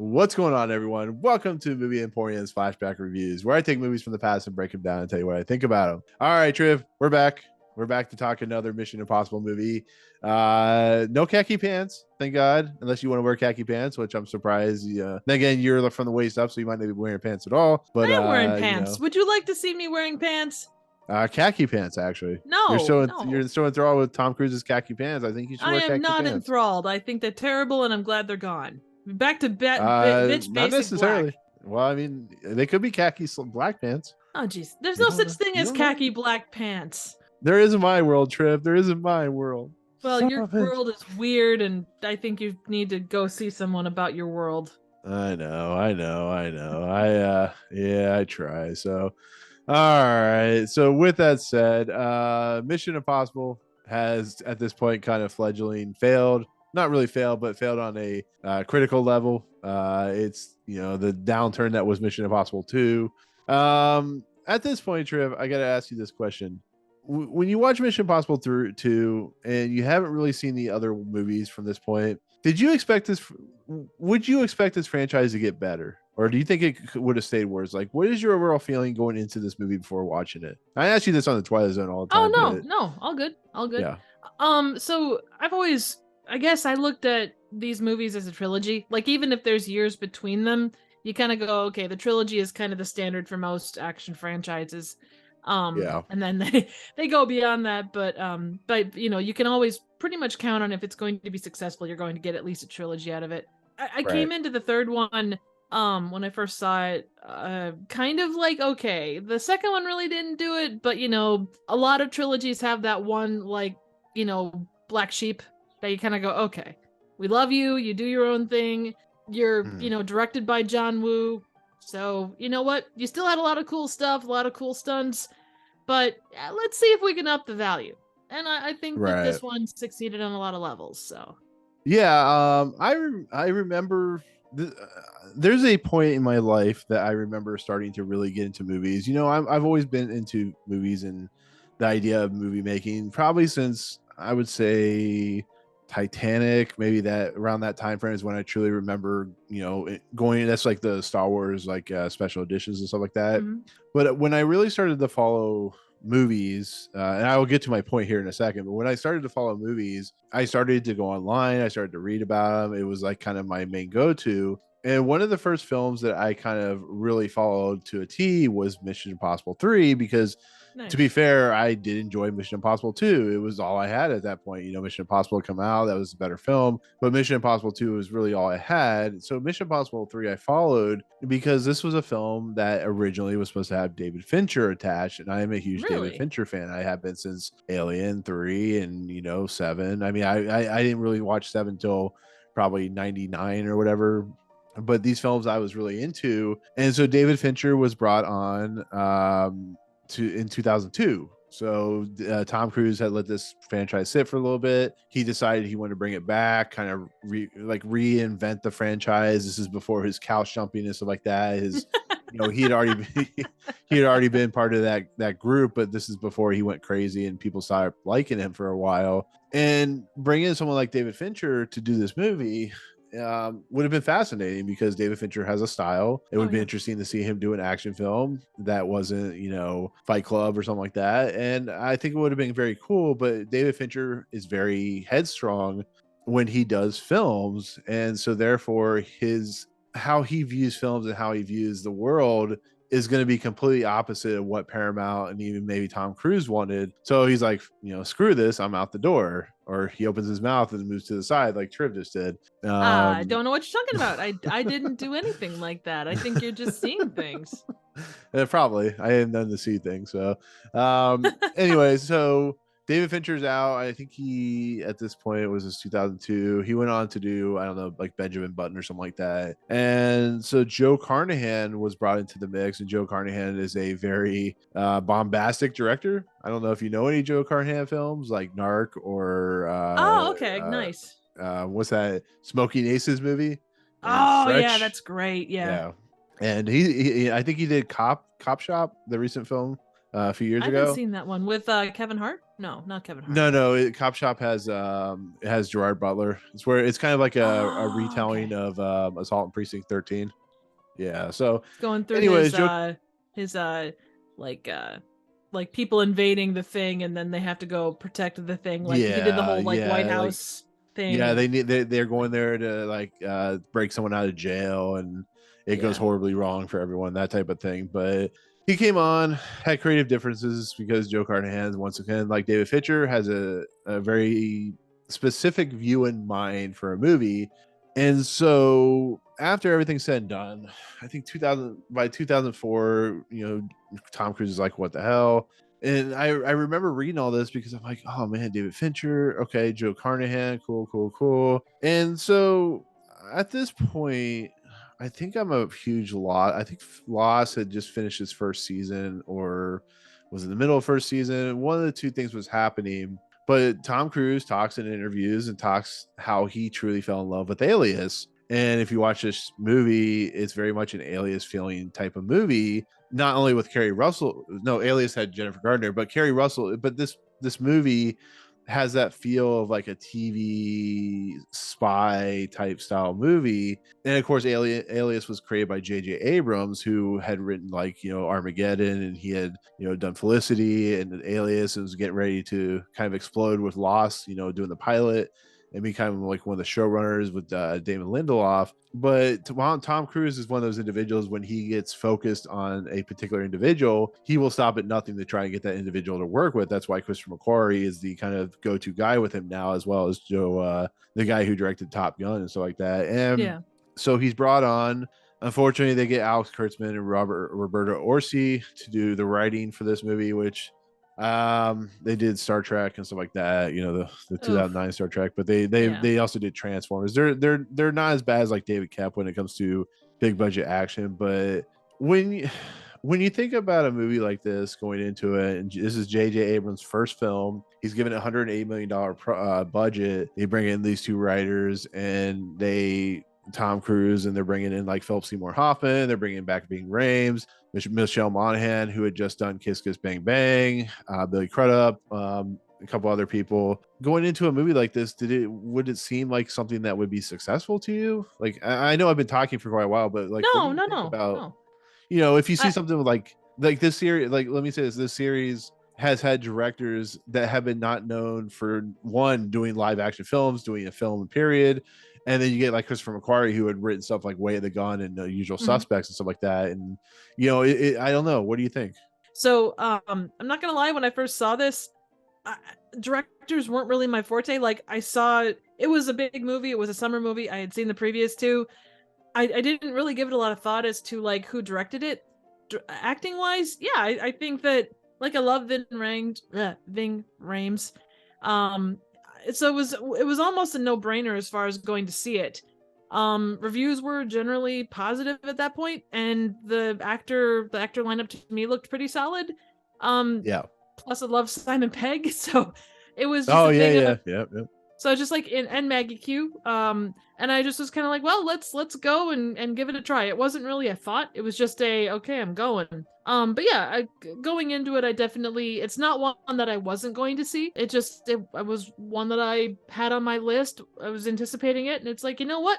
What's going on, everyone? Welcome to Movie Emporium's Flashback Reviews, where I take movies from the past and break them down and tell you what I think about them. All right, Triv, we're back. We're back to talk another Mission Impossible movie. No khaki pants, thank God, unless you want to wear khaki pants, which I'm surprised. Then again, you're from the waist up, so you might not be wearing pants at all. But I am wearing pants. Would you like to see me wearing pants? Khaki pants, actually. No, You're so enthralled with Tom Cruise's khaki pants. I think you should I wear khaki am not pants. enthralled. I think they're terrible, and I'm glad they're gone. Back to bitch Not basic necessarily. black. Well, I mean, they could be khaki black pants. Oh, jeez. There's You no don't such know. thing You as don't know. khaki black pants. There isn't my world, Triv. There isn't my world. Well, Stop your it. world is weird, and I think you need to go see someone about your world. I know. I try. So, all right. So, with that said, Mission Impossible has at this point kind of fledgling failed. Not really failed, but failed on a critical level. It's the downturn that was Mission Impossible 2. At this point, Triv, I got to ask you this question: when you watch Mission Impossible 2 and you haven't really seen the other movies from this point, did you expect this? Would you expect this franchise to get better, or do you think it would have stayed worse? Like, what is your overall feeling going into this movie before watching it? I ask you this on the Twilight Zone all the time. No, all good. Yeah. So I guess I looked at these movies as a trilogy. Like, even if there's years between them, you kind of go, okay, the trilogy is kind of the standard for most action franchises. And then they go beyond that, but you can always pretty much count on if it's going to be successful, you're going to get at least a trilogy out of it. I came into the third one when I first saw it, kind of like, okay, the second one really didn't do it, but a lot of trilogies have that one, like, black sheep that you kind of go, okay, we love you, you do your own thing, you're directed by John Woo, so you know what, you still had a lot of cool stuff, a lot of cool stunts, but let's see if we can up the value. And I think that this one succeeded on a lot of levels. So I remember there's a point in my life that I remember starting to really get into movies. I've always been into movies and the idea of movie making probably since, I would say, Titanic. Maybe that around that time frame is when I truly remember going. That's like the Star Wars special editions and stuff like that. But when I really started to follow movies, and I will get to my point here in a second, but when I started to follow movies, I started to go online, I started to read about them. It was like kind of my main go-to. And one of the first films that I kind of really followed to a T was Mission Impossible 3, because to be fair, I did enjoy Mission Impossible 2. It was all I had at that point. Mission Impossible had come out, that was a better film, but Mission Impossible 2 was really all I had. So Mission Impossible 3 I followed because this was a film that originally was supposed to have David Fincher attached, and I am a huge David Fincher fan. I have been since Alien 3 and 7. I mean, I didn't really watch 7 till probably 99 or whatever, but these films I was really into. And so David Fincher was brought on in 2002. So Tom Cruise had let this franchise sit for a little bit. He decided he wanted to bring it back, kind of reinvent the franchise. This is before his couch jumping and stuff like that. His he had already been part of that group, but this is before he went crazy and people started liking him for a while. And bringing someone like David Fincher to do this movie would have been fascinating, because David Fincher has a style. It would be interesting to see him do an action film that wasn't Fight Club or something like that, and I think it would have been very cool. But David Fincher is very headstrong when he does films, and so therefore how he views films and how he views the world is going to be completely opposite of what Paramount and even maybe Tom Cruise wanted. So he's like, screw this, I'm out the door. Or he opens his mouth and moves to the side like Triv just did. I don't know what you're talking about. I didn't do anything like that. I think you're just seeing things. Probably. I didn't done to see things. So anyway, so David Fincher's out. I think he, at this point, it was his 2002. He went on to do, I don't know, like Benjamin Button or something like that. And so Joe Carnahan was brought into the mix, and Joe Carnahan is a very bombastic director. I don't know if you know any Joe Carnahan films, like Narc or nice. What's that Smoking Aces movie? Yeah, that's great. Yeah. And he I think he did Cop Shop, the recent film. a few years I haven't ago. seen that one with Kevin Hart. No, not Kevin Hart. No, Cop Shop has it has Gerard Butler. It's where it's kind of like a Oh, retelling okay. of Assault on Precinct 13. Yeah. So, It's going through anyways, Joe. his like like people invading the thing, and then they have to go protect the thing. Like he did the Yeah, whole like White yeah, like House thing, yeah, and they're going there to like break someone out of jail, and it goes yeah, horribly wrong for everyone, that type of thing. But he came on, had creative differences because Joe Carnahan, once again, like David Fincher, has a very specific view in mind for a movie. And so after everything's said and done, I think 2000 by 2004, Tom Cruise is like, what the hell? And I remember reading all this because I'm like, oh man, David Fincher, okay, Joe Carnahan, cool, cool, cool. And so at this point, I think I'm a huge Lost. I think Lost had just finished his first season or was in the middle of first season. One of the two things was happening. But Tom Cruise talks in interviews and talks how he truly fell in love with Alias. And if you watch this movie, it's very much an Alias feeling type of movie. Not only with Keri Russell, no, Alias had Jennifer Gardner, but Keri Russell. But this movie has that feel of like a TV spy type style movie. And of course, Alias was created by J.J. Abrams, who had written like, Armageddon, and he had, done Felicity and Alias, and was getting ready to kind of explode with Lost, doing the pilot and be kind of like one of the showrunners with Damon Lindelof. But Tom Cruise is one of those individuals, when he gets focused on a particular individual, he will stop at nothing to try and get that individual to work with. That's why Christopher McQuarrie is the kind of go-to guy with him now, as well as Joe, the guy who directed Top Gun and stuff like that. And yeah. so he's brought on. Unfortunately, they get Alex Kurtzman and Roberto Orsi to do the writing for this movie, which they did Star Trek and stuff like that, the Oof. 2009 Star Trek, but they they Yeah. they also did Transformers. They're not as bad as like David Kep when it comes to big budget action. But when you when you think about a movie like this going into it, and this is JJ Abrams' first film, he's given $108 million budget. They bring in these two writers, and Tom Cruise, and they're bringing in like Philip Seymour Hoffman. They're bringing back Ving Rhames, Michelle Monaghan, who had just done Kiss Kiss Bang Bang, Billy Crudup, a couple other people. Going into a movie like this, would it seem like something that would be successful to you? Like, I know I've been talking for quite a while, but like, what do No, you no, think no, about, no. if you see I something like this series, like, let me say this series has had directors that have been not known for one doing live action films, doing a film period, and then you get like Christopher McQuarrie, who had written stuff like Way of the Gun and Usual mhm. Suspects and stuff like that. And I don't know. What do you think? So I'm not gonna lie. When I first saw this, I, directors weren't really my forte. Like I saw it was a big movie. It was a summer movie. I had seen the previous two. I didn't really give it a lot of thought as to like who directed it. Acting wise, yeah, I think that like I love Ving Rhames. Um, so it was almost a no brainer as far as going to see it. Reviews were generally positive at that point, and the actor lineup to me looked pretty solid. Um, Yeah. Plus I love Simon Pegg, so it was just Oh a yeah, thing yeah, of yeah, yeah. so just like in and Maggie Q. And I just was kind of like, well, let's go and give it a try. It wasn't really a thought. It was just a okay, I'm going. But yeah, going into it, I definitely it's not one that I wasn't going to see. It was one that I had on my list. I was anticipating it, and it's like, you know what?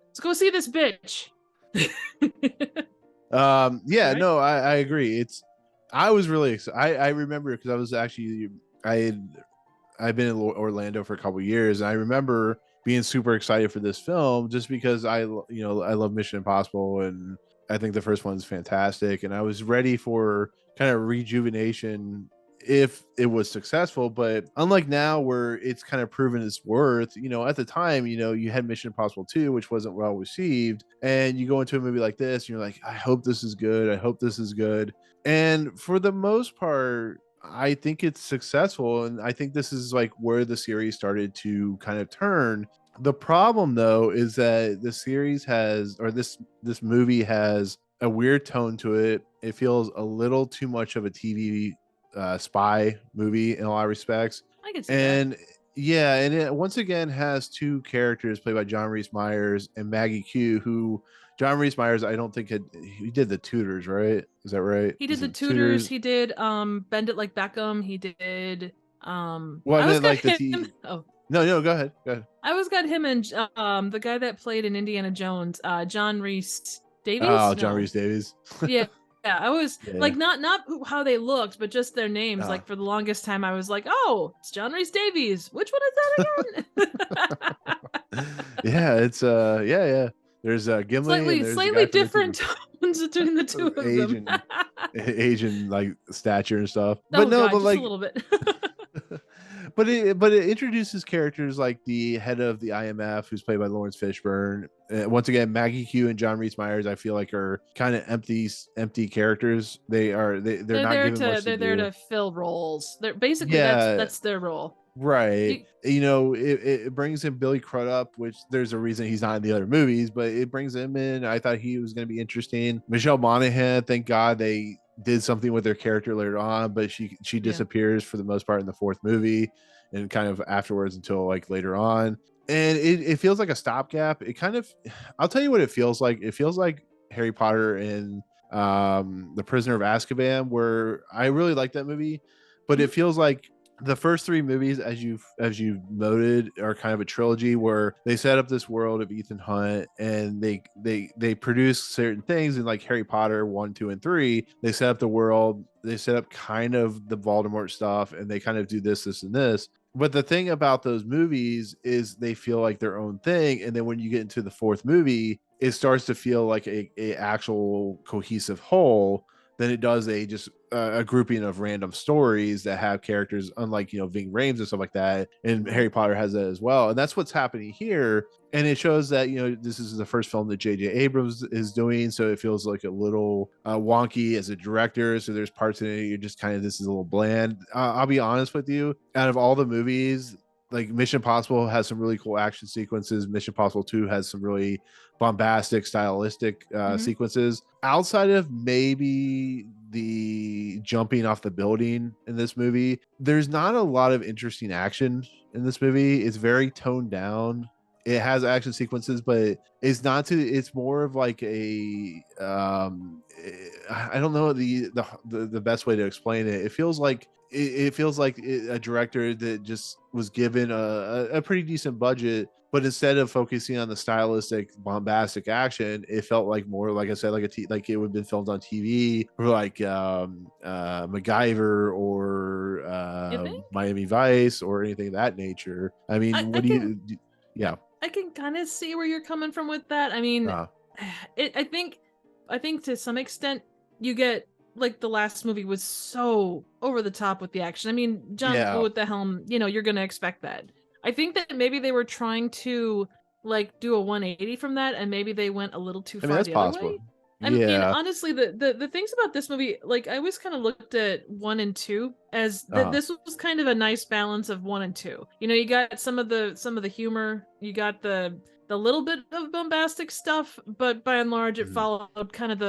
Let's go see this bitch. Yeah, Right? no, I agree. I was really excited. I remember because I was actually I had I've been in Orlando for a couple of years, and I remember being super excited for this film just because I love Mission Impossible, and I think the first one's fantastic, and I was ready for kind of rejuvenation if it was successful. But unlike now, where it's kind of proven its worth, at the time, you had Mission Impossible 2, which wasn't well received, and you go into a movie like this, and you're like, I hope this is good. I hope this is good. And for the most part, I think it's successful, and I think this is like where the series started to kind of turn. The problem though is that the series has, or this movie has a weird tone to it. It feels a little too much of a TV spy movie in a lot of respects. I can see that. And yeah, and it once again has two characters played by John Rhys Meyers and Maggie Q, who John Rhys Meyers, I don't think he did The Tudors, right? Is that right? He did Is The it Tudors. He did Bend It Like Beckham. He did Well, I I always meant got like the him. T. Oh, No, go ahead. Go ahead. I always got him and the guy that played in Indiana Jones, John Rhys Oh, Davies. John No, Rhys Davies. yeah, yeah. I was Yeah. like not how they looked, but just their names. Uh, Like for the longest time, I was like, oh, it's John Rhys Davies. Which one is that again? yeah, it's yeah. There's Gimli and there's the Slightly guy from the different Tudors. tones between the two of Age them. and like stature and stuff. But Oh no, god, but just a like little bit. but it introduces characters like the head of the IMF, who's played by Lawrence Fishburne. Once again, Maggie Q and John Rhys Meyers, I feel like are kind of empty characters. They're not given much to They're there do. to fill roles. They're basically Yeah, that's their role. right. You, You know, it brings in Billy Crudup, which there's a reason he's not in the other movies, but it brings him in. I thought he was going to be interesting. Michelle Monaghan, thank God they did something with their character later on, but she yeah. disappears for the most part in the fourth movie and kind of afterwards until like later on. And it feels like a stopgap. It kind of, I'll tell you what it feels like. It feels like Harry Potter and The Prisoner of Azkaban, where I really like that movie, but it feels like the first three movies, as you've noted, are kind of a trilogy where they set up this world of Ethan Hunt and they produce certain things. In like Harry Potter 1, 2, and 3, they set up the world, they set up kind of the Voldemort stuff, and they kind of do this and this. But the thing about those movies is they feel like their own thing, and then when you get into the fourth movie, it starts to feel like a actual cohesive whole than it does a grouping of random stories that have characters, unlike Ving Rhames and stuff like that. And Harry Potter has that as well, and that's what's happening here. And it shows that this is the first film that J.J. Abrams is doing, so it feels like a little wonky as a director. So there's parts in it you're just kind of, this is a little bland. I'll be honest with you. Out of all the movies, like Mission Impossible has some really cool action sequences. Mission Impossible 2 has some really bombastic, stylistic sequences. Outside of maybe the jumping off the building in this movie, there's not a lot of interesting action in this movie. It's very toned down. It has action sequences, but it's more of like I don't know the best way to explain it. It feels like a director that just was given a pretty decent budget, but instead of focusing on the stylistic bombastic action, it felt like more, like I said, like it would have been filmed on TV, or like MacGyver or Miami Vice or anything of that nature. I mean, yeah. I can kind of see where you're coming from with that. I mean, I think to some extent you get, like, the last movie was so over the top with the action. I mean, John Woo at the helm, you're gonna expect that. I think that maybe they were trying to like do a 180 from that, and maybe they went a little too far that's the other possible. way. I mean, honestly, the things about this movie, like, I always kind of looked at 1 and 2 as this was kind of a nice balance of 1 and 2. You got some of the humor, you got the little bit of bombastic stuff, but by and large, it followed kind of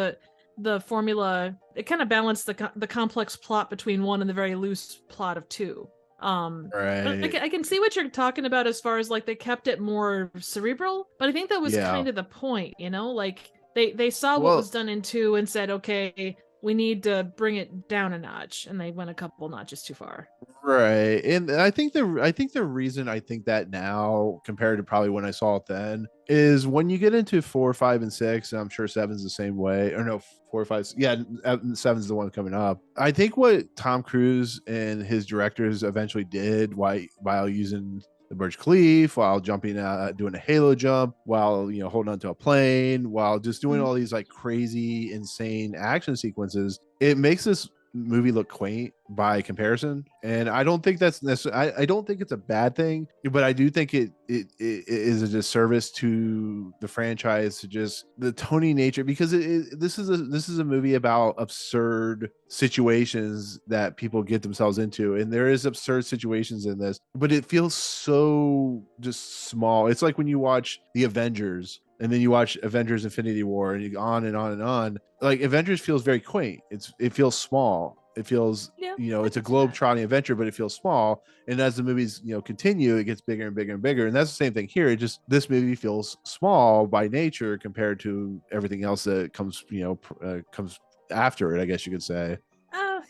the formula. It kind of balanced the complex plot between 1 and the very loose plot of 2. Right. But I can see what you're talking about as far as like they kept it more cerebral, but I think that was kind of the point, like they saw what was done in 2 and said, okay, we need to bring it down a notch, and they went a couple notches too far. Right. And I think the reason I think that now compared to probably when I saw it then is when you get into 4, 5, and 6, and I'm sure 7's the same way, or no, 4, 5, yeah, 7's the one coming up. I think what Tom Cruise and his directors eventually did while using the Burj Khalifa, while jumping doing a halo jump, while holding onto a plane, while just doing all these like crazy insane action sequences, it makes this movie look quaint by comparison. And I don't think that's necessarily, I don't think it's a bad thing, but I do think it is a disservice to the franchise, to just the Tony nature, because this is a movie about absurd situations that people get themselves into, and there is absurd situations in this, but it feels so just small. It's like when you watch the Avengers and then you watch Avengers Infinity War, and you go on and on and on. Like, Avengers feels very quaint. It feels small. It feels, Yeah, I it's a can see that. globe-trotting adventure, but it feels small. And as the movies, continue, it gets bigger and bigger and bigger. And that's the same thing here. It just, this movie feels small by nature compared to everything else that comes, comes after it, I guess you could say.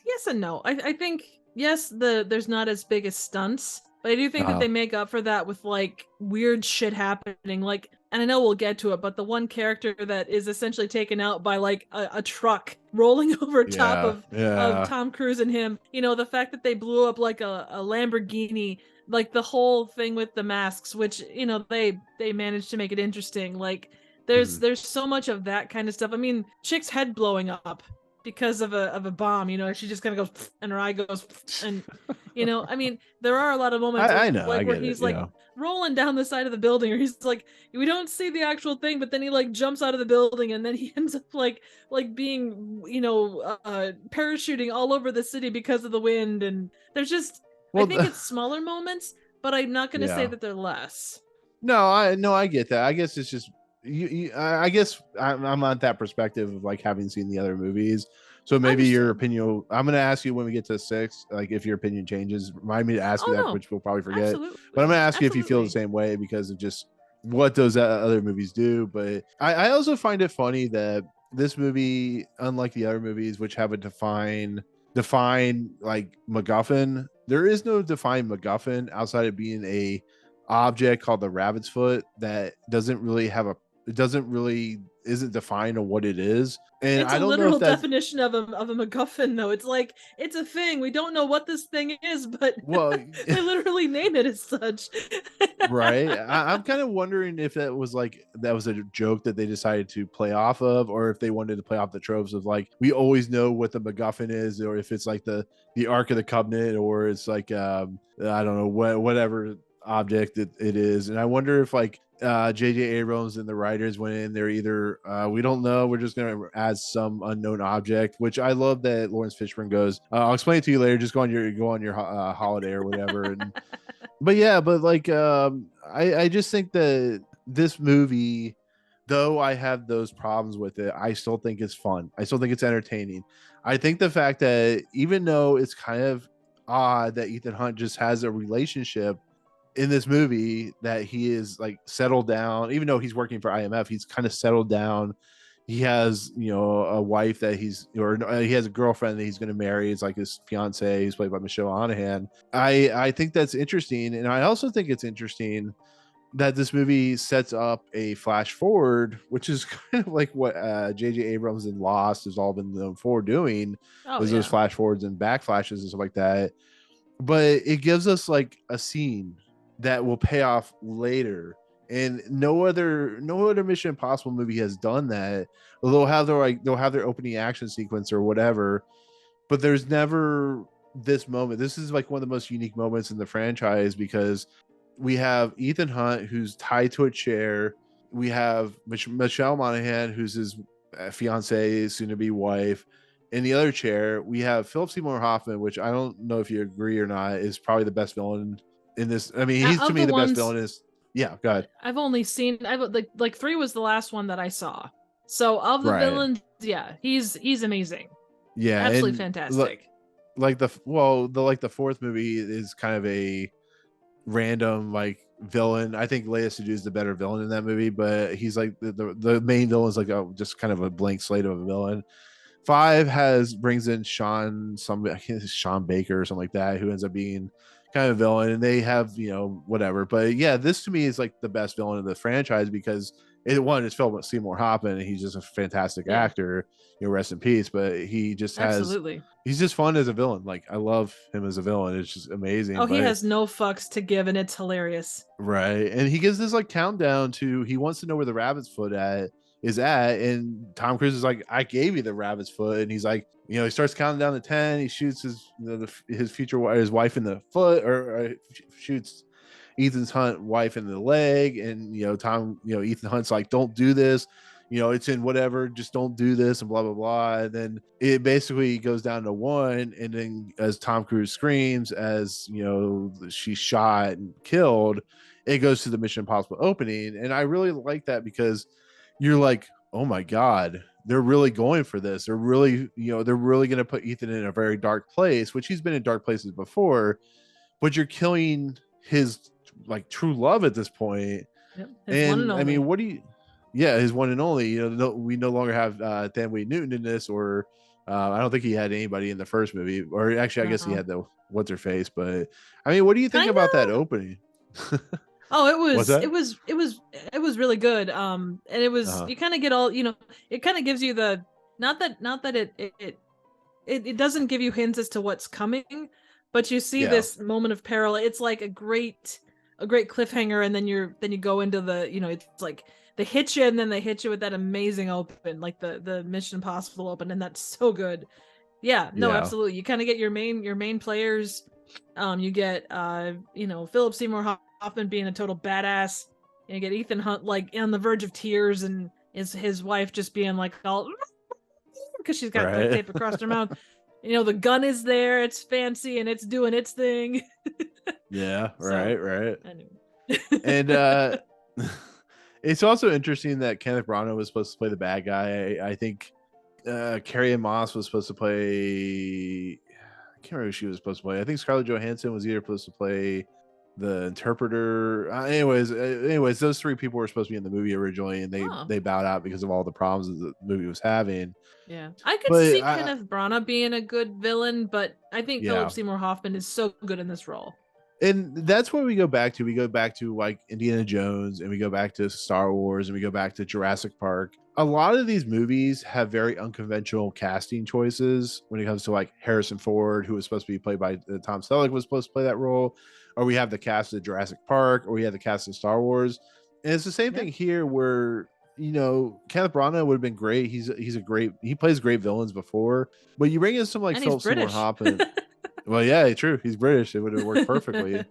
Yes and no. I think yes, there's not as big as stunts, but I do think that Uh, they make up for that with like weird shit happening. Like, and I know we'll get to it, but the one character that is essentially taken out by like a truck rolling over top yeah, of yeah. Tom Cruise and him. You know, the fact that they blew up like a Lamborghini, like the whole thing with the masks, which they managed to make it interesting. Like Mhm. there's so much of that kind of stuff. I mean, chick's head blowing up because of a bomb, she just kind of goes and her eye goes and I mean, there are a lot of moments I know, I like where get it. he's like Yeah. rolling down the side of the building, or he's like, we don't see the actual thing, but then he like jumps out of the building and then he ends up like being parachuting all over the city because of the wind. And there's just, I Well, think it's smaller moments, but I'm not going to say yeah. that they're less. No, I get that. I guess it's just I guess I'm on that perspective of like having seen the other movies. So I maybe your understand. opinion. I'm gonna ask you when we get to six, like if your opinion changes. Remind me to ask you Oh that, no, which we'll probably forget. But I'm absolutely, gonna ask you if you feel the absolutely. same way because of just what those other movies do. But I also find it funny that this movie, unlike the other movies, which have a define like MacGuffin, there is no defined MacGuffin outside of being a object called the rabbit's foot that doesn't really have a it doesn't really isn't defined on what it is. And It's I a don't know if literal that's definition of a MacGuffin, though. It's like it's a thing. We don't know what this thing is, but well they literally name it as such. right. I'm kind of wondering if that was a joke that they decided to play off of, or if they wanted to play off the tropes of like we always know what the MacGuffin is, or if it's like the Ark of the Covenant, or it's like I don't know whatever object it is. And I wonder if like JJ Abrams and the writers went in there either we don't know, we're just gonna add some unknown object, which I love that Lawrence Fishburne goes, I'll explain it to you later, just go on your holiday or whatever. And but yeah, but like I just think that this movie, though I have those problems with it, I still think it's fun. I still think it's entertaining. I think the fact that even though it's kind of odd that Ethan Hunt just has a relationship in this movie, that he is like settled down, even though he's working for IMF, he's kind of settled down. He has, a wife that he has a girlfriend that he's going to marry. It's like his fiance, who's played by Michelle Monaghan. I think that's interesting. And I also think it's interesting that this movie sets up a flash forward, which is kind of like what JJ Abrams and Lost has all been known for doing, Oh is those yeah. flash forwards and backflashes and stuff like that. But it gives us like a scene that will pay off later. And no other Mission Impossible movie has done that. They'll have their opening action sequence or whatever, but there's never this moment. This is like one of the most unique moments in the franchise because we have Ethan Hunt who's tied to a chair. We have Michelle Monaghan, who's his fiance, soon to be wife. In the other chair, we have Philip Seymour Hoffman, which I don't know if you agree or not, is probably the best villain in this. I mean, he's to Of me the the best ones villain. Is Yeah, go ahead. I've only seen, I've like three was the last one that I saw. So of the Right. villains, yeah, he's amazing, Yeah, absolutely and fantastic. the fourth movie is kind of a random like villain. I think Leia Sadu is the better villain in that movie, but he's like the main villain is like just kind of a blank slate of a villain. Five brings in I think it's Sean Baker or something like that, who ends up being kind of a villain, and they have whatever. But yeah, this to me is like the best villain of the franchise because it's Philip Seymour Hoffman, and he's just a fantastic Yeah, actor. Rest in peace. But absolutely. he's just fun as a villain. Like I love him as a villain. It's just amazing. Oh, he But has no fucks to give, and it's hilarious. right. And he gives this like countdown to he wants to know where the rabbit's foot is at. And Tom Cruise is like, I gave you the rabbit's foot. And he's like, he starts counting down to 10. He shoots his future his wife in the foot, or shoots Ethan's Hunt wife in the leg. And Ethan Hunt's like, don't do this. It's in whatever, just don't do this, and blah blah blah. And then it basically goes down to one, and then as Tom Cruise screams, as she's shot and killed, it goes to the Mission Impossible opening. And I really like that because you're like, oh my god, they're really going for this. They're really, they're really going to put Ethan in a very dark place, which he's been in dark places before, but you're killing his like true love at this point. Yep. His one and And I only. mean, yeah, his one and only. We no longer have Thanway Newton in this, or I don't think he had anybody in the first movie, or actually, I guess he No. had the what's her face. But I mean, what do you think Kinda. about that opening? Oh, What's that? it was really good. And it was Uh-huh. you kind of get all, it kind of gives you the not that it doesn't give you hints as to what's coming, but you see Yeah. this moment of peril. It's like a great cliffhanger, and then you go into the, it's like they hit you, and then they hit you with that amazing open, like the Mission Impossible open, and that's so good. Yeah, no, Yeah. absolutely. You kind of get your main players. You get Philip Seymour Hoffman being a total badass. And you get Ethan Hunt like on the verge of tears, and his wife just being like all because she's got duct Right. tape across her mouth. The gun is there, it's fancy, and it's doing its thing. Yeah. So, Right. anyway. And it's also interesting that Kenneth Branagh was supposed to play the bad guy. I think Carrie Ann Moss was supposed to play. I can't remember who she was supposed to play. I think Scarlett Johansson was either supposed to play the interpreter. Anyways, those three people were supposed to be in the movie originally, and they bowed out because of all the problems that the movie was having. Yeah, I could But see Kenneth Branagh being a good villain, but I think yeah. Philip Seymour Hoffman is so good in this role. And that's what we go back to. We go back to like Indiana Jones, and we go back to Star Wars, and we go back to Jurassic Park. A lot of these movies have very unconventional casting choices when it comes to like Harrison Ford, who was supposed to be played by Tom Selleck, was supposed to play that role, or we have the cast of Jurassic Park, or we have the cast of Star Wars. And it's the same thing here, where Kenneth Branagh would have been great. He plays great villains before, but you bring in some like Philip Seymour Hoffman. Well, yeah, true. He's British. It would have worked perfectly.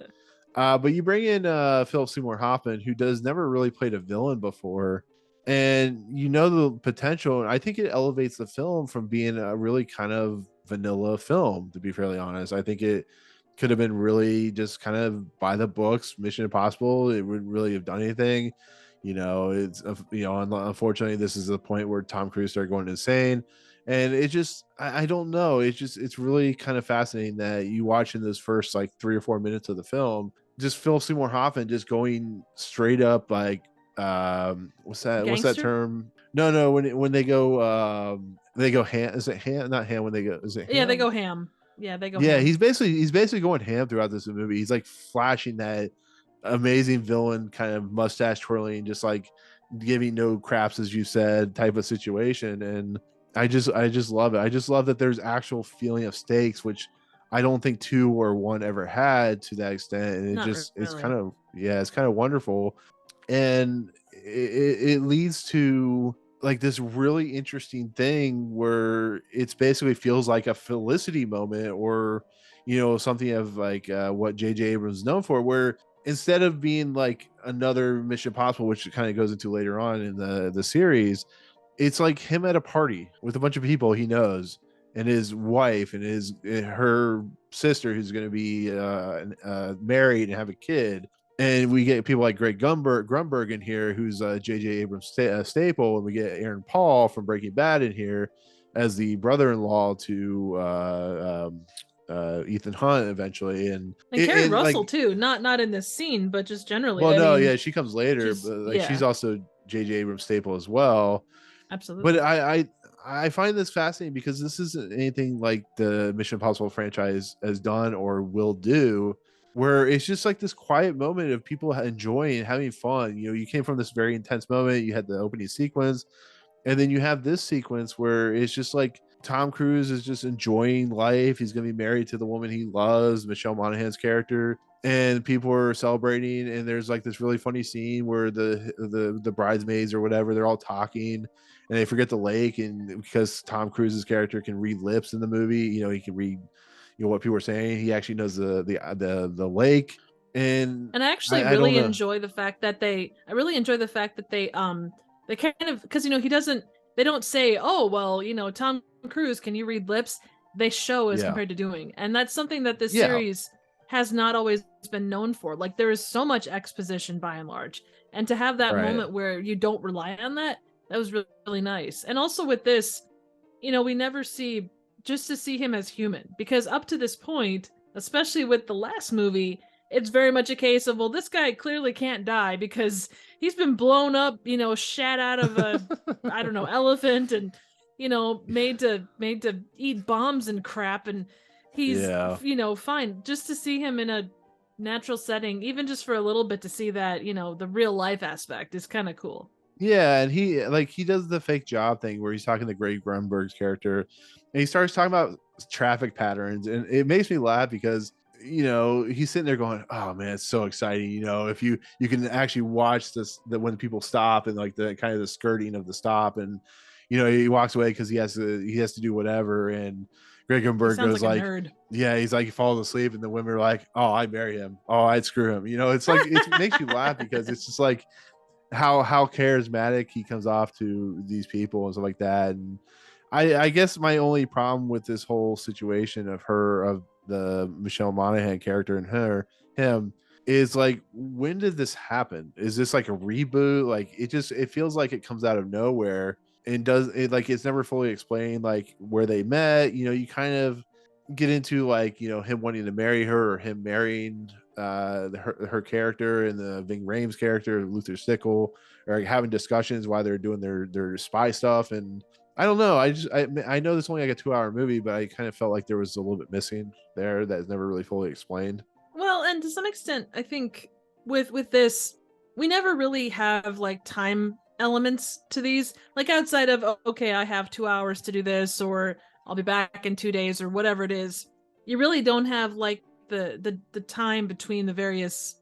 But you bring in Philip Seymour Hoffman, who does never really played a villain before, and the potential. I think it elevates the film from being a really kind of vanilla film. To be fairly honest, I think it could have been really just kind of by the books, Mission Impossible. It wouldn't really have done anything. It's unfortunately, this is the point where Tom Cruise started going insane. And it just, I don't know. It's really kind of fascinating that you watch in those first like 3 or 4 minutes of the film, just Phil Seymour Hoffman just going straight up like, what's that? Gangster? What's that term? No, when they go ham. Is it ham? Not ham. When they go, is it ham? Yeah, they go ham. Yeah, ham. he's basically going ham throughout this movie. He's like flashing that amazing villain kind of mustache twirling, just like giving no craps, as you said, type of situation. And I just love it. I just love that there's actual feeling of stakes, which I don't think 2 or 1 ever had to that extent. And it's kind of wonderful. And it leads to like this really interesting thing where it's basically feels like a Felicity moment, or something of like what J.J. Abrams is known for, where instead of being like another Mission Impossible, which it kind of goes into later on in the series, it's like him at a party with a bunch of people he knows, and his wife and her sister, who's going to be married and have a kid. And we get people like Greg Grunberg in here, who's J.J. Abrams staple, and we get Aaron Paul from Breaking Bad in here as the brother-in-law to Ethan Hunt eventually, and Keri Russell too, not in this scene, but just generally. Well, yeah, she comes later, but she's also J.J. Abrams staple as well. Absolutely. But I find this fascinating because this isn't anything like the Mission Impossible franchise has done or will do, where it's just like this quiet moment of people enjoying and having fun. You came from this very intense moment. You had the opening sequence, and then you have this sequence where it's just like Tom Cruise is just enjoying life. He's going to be married to the woman he loves, Michelle Monaghan's character, and people are celebrating. And there's like this really funny scene where the bridesmaids or whatever, they're all talking, and they forget the lake. And because Tom Cruise's character can read lips in the movie, he can read what people are saying. He actually knows the lake. And I actually really enjoy the fact that they kind of, because they don't say, oh well, Tom Cruise, can you read lips? They show as compared to doing, and that's something that this series has not always been known for. Like, there is so much exposition by and large, and to have that moment where you don't rely on that That was really, really nice. And also with this, we never see, just to see him as human, because up to this point, especially with the last movie, it's very much a case of, well, this guy clearly can't die because he's been blown up, shat out of a, I don't know, elephant, and made to eat bombs and crap, and he's Yeah. fine. Just to see him in a natural setting, even just for a little bit, to see that, the real life aspect is kind of cool. Yeah, and he does the fake job thing where he's talking to Greg Grunberg's character, and he starts talking about traffic patterns, and it makes me laugh because he's sitting there going, "Oh man, it's so exciting!" If you can actually watch this, that when people stop and like the kind of the skirting of the stop, and he walks away because he has to do whatever, and Greg He Grunberg sounds goes like a like, nerd. yeah, he's like he falls asleep, and the women are like, "Oh, I'd marry him. Oh, I'd screw him." It's like it makes you laugh because it's just like how charismatic he comes off to these people and stuff like that. And I guess my only problem with this whole situation of the Michelle Monaghan character and him is like, when did this happen? Is this like a reboot? Like it feels like it comes out of nowhere, and does it, like, it's never fully explained like where they met. You kind of get into like him wanting to marry her, or him marrying her character, and the Ving Rhames character, Luther Stickle, or like having discussions while they're doing their spy stuff. And I don't know, I know this only like a 2-hour movie, but I kind of felt like there was a little bit missing there that's never really fully explained. Well, and to some extent, I think with this, we never really have like time elements to these. Like outside of, oh, okay, I have 2 hours to do this, or I'll be back in 2 days, or whatever it is. You really don't have like the time between the various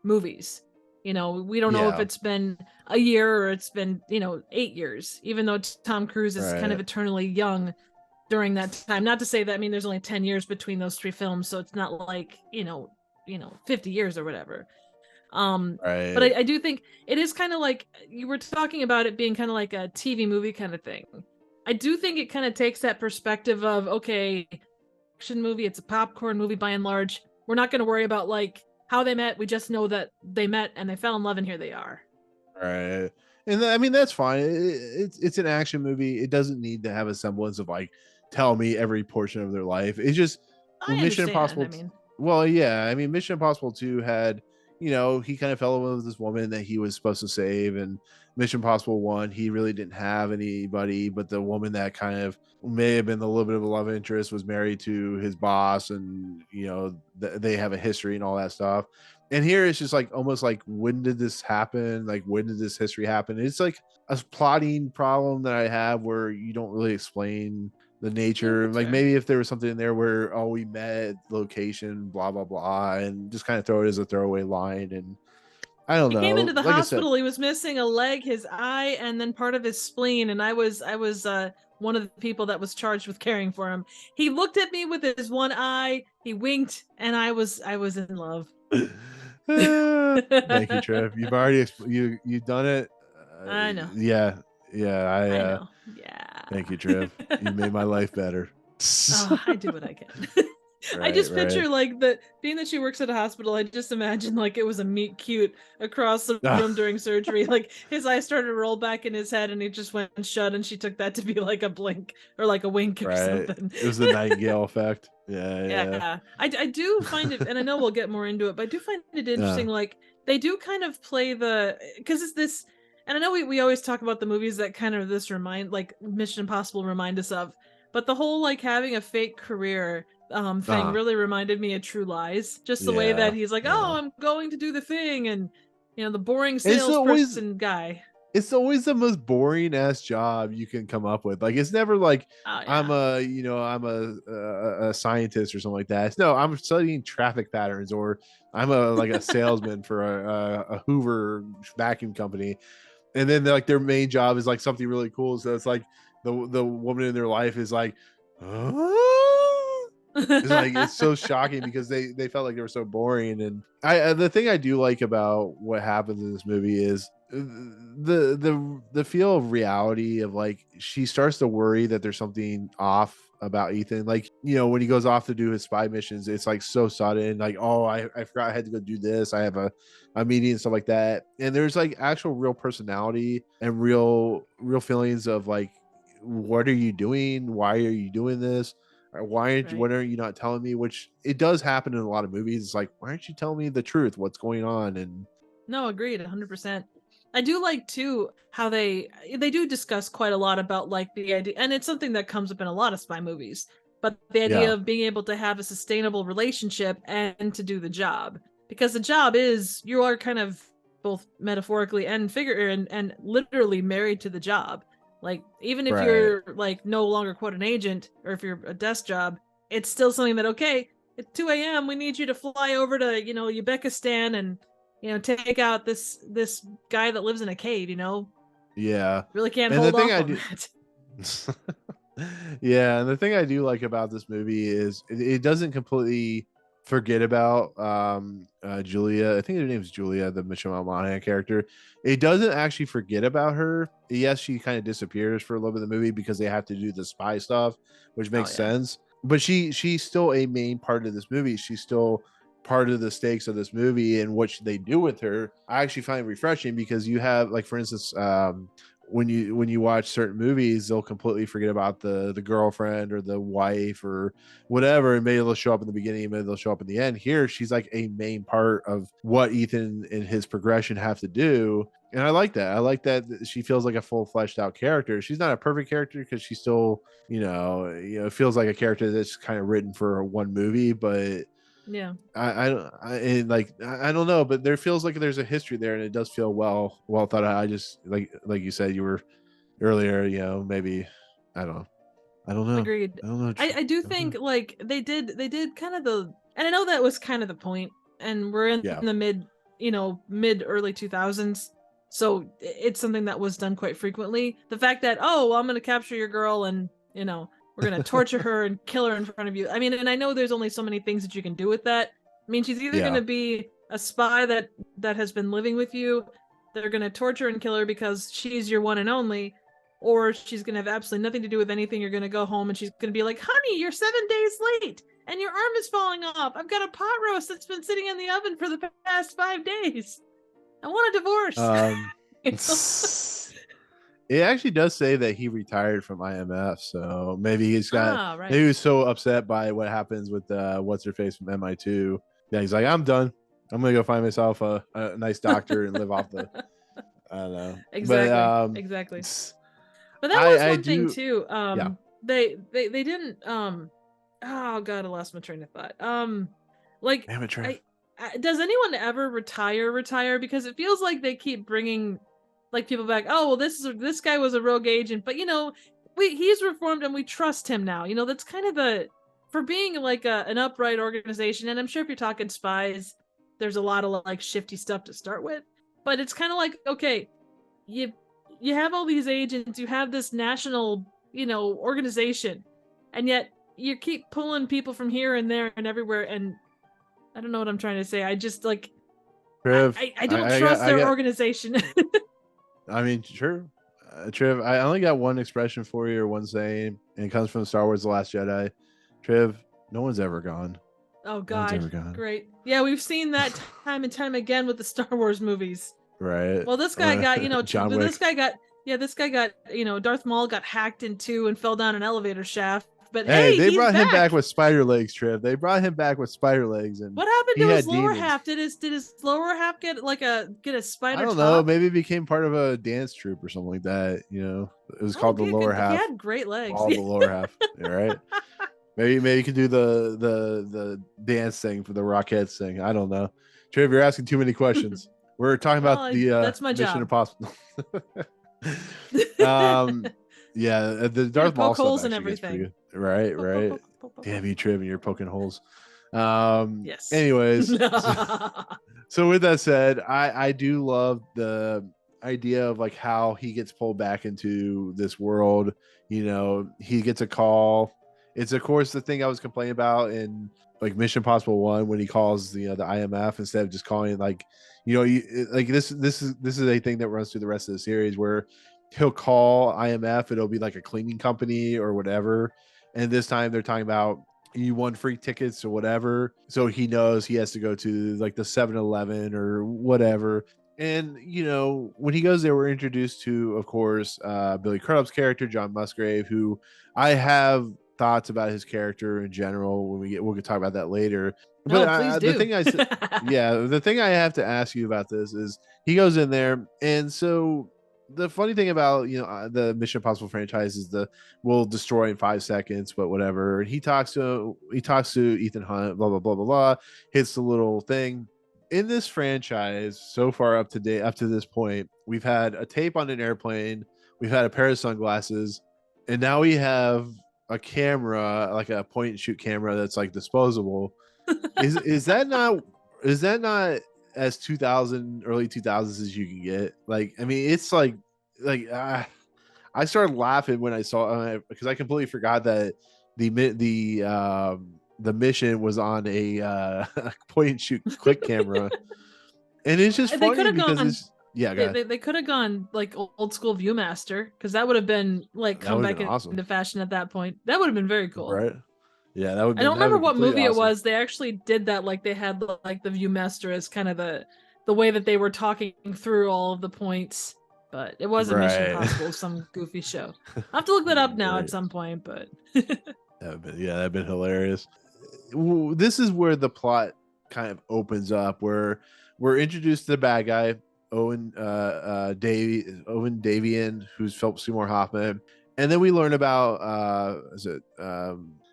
movies. We don't know if Yeah. it's been a year or it's been 8 years. Even though Tom Cruise is kind of Right. eternally young during that time. Not to say that, I mean, there's only 10 years between those three films, so it's not like 50 years or whatever. But Right. I do think it is kind of like you were talking about it being kind of like a TV movie kind of thing. I do think it kind of takes that perspective of, okay, action movie, it's a popcorn movie by and large. We're not going to worry about like how they met. We just know that they met and they fell in love, and here they are. Right. And I mean, that's fine. It's an action movie. It doesn't need to have a semblance of like tell me every portion of their life. It's just, well, I Mission understand. Impossible. I mean, Well, yeah. I mean, Mission Impossible 2 had, he kind of fell in love with this woman that he was supposed to save. And Mission Impossible 1, he really didn't have anybody, but the woman that kind of may have been a little bit of a love interest was married to his boss. And, they have a history and all that stuff. And here it's just like almost like, when did this happen? Like, when did this history happen? It's like a plotting problem that I have where you don't really explain the yeah, nature. that's Like, fair. maybe if there was something in there where, oh, we met at location, blah blah blah, and just kind of throw it as a throwaway line. And I don't He came into know, the like I said. hospital. He was missing a leg, his eye, and then part of his spleen. And I was one of the people that was charged with caring for him. He looked at me with his one eye. He winked, and I was in love. Thank you, Trev. You've already you've done it. uh, I know. yeah, yeah, I know. Yeah. thank you, Trev. You made my life better. Oh, I do what I can. I Right, just right. picture like the being that she works at a hospital. I just imagine like it was a meet cute across the Ah, room during surgery. Like his eyes started to roll back in his head, and he just went shut. And she took that to be like a blink or like a wink or right. something. It was the Nightingale effect. Yeah, yeah, Yeah, I do find it, and I know we'll get more into it, but I do find it yeah. interesting. Like they do kind of play the, because it's this, and I know we always talk about the movies that kind of this remind, like Mission Impossible remind us of, but the whole like having a fake career thing Uh, really reminded me of True Lies. Just the way that yeah, he's like, oh, yeah. I'm going to do the thing, and the boring It's always salesperson guy. it's always the most boring ass job you can come up with. Like, it's never like Oh I'm yeah. a scientist or something like that. It's, no, I'm studying traffic patterns, or I'm a like a salesman for a Hoover vacuum company. And then like their main job is like something really cool. So it's like the woman in their life is like, "Huh?" It's like, it's so shocking because they felt like they were so boring. And the thing I do like about what happens in this movie is the feel of reality of like she starts to worry that there's something off about Ethan. Like, when he goes off to do his spy missions, it's like so sudden, like, oh, I forgot I had to go do this. I have a meeting and stuff like that. And there's like actual real personality and real feelings of like, what are you doing? Why are you doing this? Or Right. what are you not telling me? Which it does happen in a lot of movies. It's like, why aren't you telling me the truth? What's going on? And No, agreed, 100%. I do like too how they do discuss quite a lot about like the idea, and it's something that comes up in a lot of spy movies. But the idea yeah, of being able to have a sustainable relationship and to do the job, because the job is you are kind of both metaphorically and figure and literally married to the job. Like even if right. you're like no longer quote an agent or if you're a desk job, it's still something that okay, at 2 a.m. we need you to fly over to Uzbekistan and take out this guy that lives in a cave, Yeah. really can't And the hold thing off I on do that. yeah, and the thing I do like about this movie is it doesn't completely forget about Julia. I think her name's Julia, the Michelle Monaghan character. It doesn't actually forget about her. Yes, she kind of disappears for a little bit of the movie because they have to do the spy stuff, which Oh makes yeah. sense. But she's still a main part of this movie. She's still part of the stakes of this movie, and what they do with her I actually find refreshing, because you have, like, for instance, when you watch certain movies, they'll completely forget about the girlfriend or the wife or whatever, and maybe they'll show up in the beginning, maybe they'll show up in the end. Here she's like a main part of what Ethan and his progression have to do. And I like that. I like that she feels like a full fleshed out character. She's not a perfect character because she's still, it feels like a character that's kind of written for one movie, but Yeah. and like I don't know, but there feels like there's a history there, and it does feel well thought out. I just like you said you were earlier, maybe I don't know, Agreed. I don't know, I do I don't know. think like they did kind of and I know that was kind of the point, and we're in Yeah, the mid early 2000s, so it's something that was done quite frequently. The fact that oh well, I'm gonna capture your girl and we're gonna torture her and kill her in front of you. I mean, and I know there's only so many things that you can do with that. I mean, she's either yeah, gonna be a spy that has been living with you. They're gonna torture and kill her because she's your one and only, or she's gonna have absolutely nothing to do with anything. You're gonna go home and she's gonna be like, "Honey, you're 7 days late, and your arm is falling off. I've got a pot roast that's been sitting in the oven for the past 5 days. I want a divorce." um You know? it actually does say that he retired from IMF, so maybe Right. he was so upset by what happens with what's her face from MI2 that he's like, I'm done, I'm gonna go find myself a nice doctor and live off the I don't know. But Exactly. Exactly. But that was I one thing do, too. yeah. They didn't. Oh god, I lost my train of thought. Like Damn it, Trev. does anyone ever retire? Because it feels like they keep bringing like people back. Oh well, this guy was a rogue agent, but he's reformed and we trust him now. That's kind of the for being like an upright organization. And I'm sure if you're talking spies, there's a lot of like shifty stuff to start with. But it's kind of like okay, you you have all these agents, you have this national organization, and yet you keep pulling people from here and there and everywhere. And I don't know what I'm trying to say. I just like Trev, I don't trust I their got, organization. I mean, sure. Trev, I only got one expression for you, or one saying, and it comes from Star Wars The Last Jedi. Trev, no one's ever gone. Oh No one's god, ever gone. great. Yeah, we've seen that time and time again with the Star Wars movies. Right. Well, this guy got, John this Wick. guy got, yeah, this guy got, Darth Maul got hacked in two and fell down an elevator shaft. But Hey, hey, they he's brought him back back. with spider legs, Trev. They brought him back with spider legs, and What happened he to his had lower demons. half? Did his lower half get a I spider don't know. top? Maybe it became part of a dance troupe or something like that. It was Oh, called the okay, lower good. He half. had great legs. All the lower half. All right. Maybe you could do the dance thing for the Rockettes thing. I don't know. Trev, you're asking too many questions. We're talking about Well, the that's my Mission job. Impossible. um, yeah, the Here to Darth Maul poke stuff holes in actually gets pretty everything. good. Right, Poke, poke, right. poke, poke, poke, Damn poke. you, Trev, and you're poking holes. Yes. Anyways, so with that said, I do love the idea of like how he gets pulled back into this world. He gets a call. It's of course the thing I was complaining about in like Mission Impossible 1 when he calls the IMF instead of just calling like like this is a thing that runs through the rest of the series where he'll call IMF, it'll be like a cleaning company or whatever, and this time they're talking about you won free tickets or whatever, so he knows he has to go to like the 7-Eleven or whatever. And when he goes there, we're introduced to, of course, Billy Crudup's character, John Musgrave, who I have thoughts about his character in general. We'll talk about that later. But Oh, please the do. thing the thing I have to ask you about this is he goes in there, and so the funny thing about the Mission Impossible franchise is we'll destroy in 5 seconds, but whatever. And he talks to Ethan Hunt, blah blah blah blah blah, hits the little thing. In this franchise so far up to this point, we've had a tape on an airplane, we've had a pair of sunglasses, and now we have a camera, like a point and shoot camera that's like disposable. Is that not as 2000 early 2000s as you can get? Like, I mean, it's like I started laughing when I saw because I completely forgot that the mission was on a point and shoot click camera, and it's just They could funny have because gone. it's yeah, go ahead. They could have gone like old school ViewMaster, because that would have been like That come would have back been awesome, into fashion at that point. That would have been very cool. right? Yeah, I don't remember what completely movie it awesome. was. They actually did that. Like they had like the ViewMaster as kind of the way that they were talking through all of the points. But it was a Mission Right. Impossible, some goofy show. I'll have to look that up now at some point. But that'd been hilarious. This is where the plot kind of opens up, where we're introduced to the bad guy, Owen Davian, who's Philip Seymour Hoffman, and then we learn about is it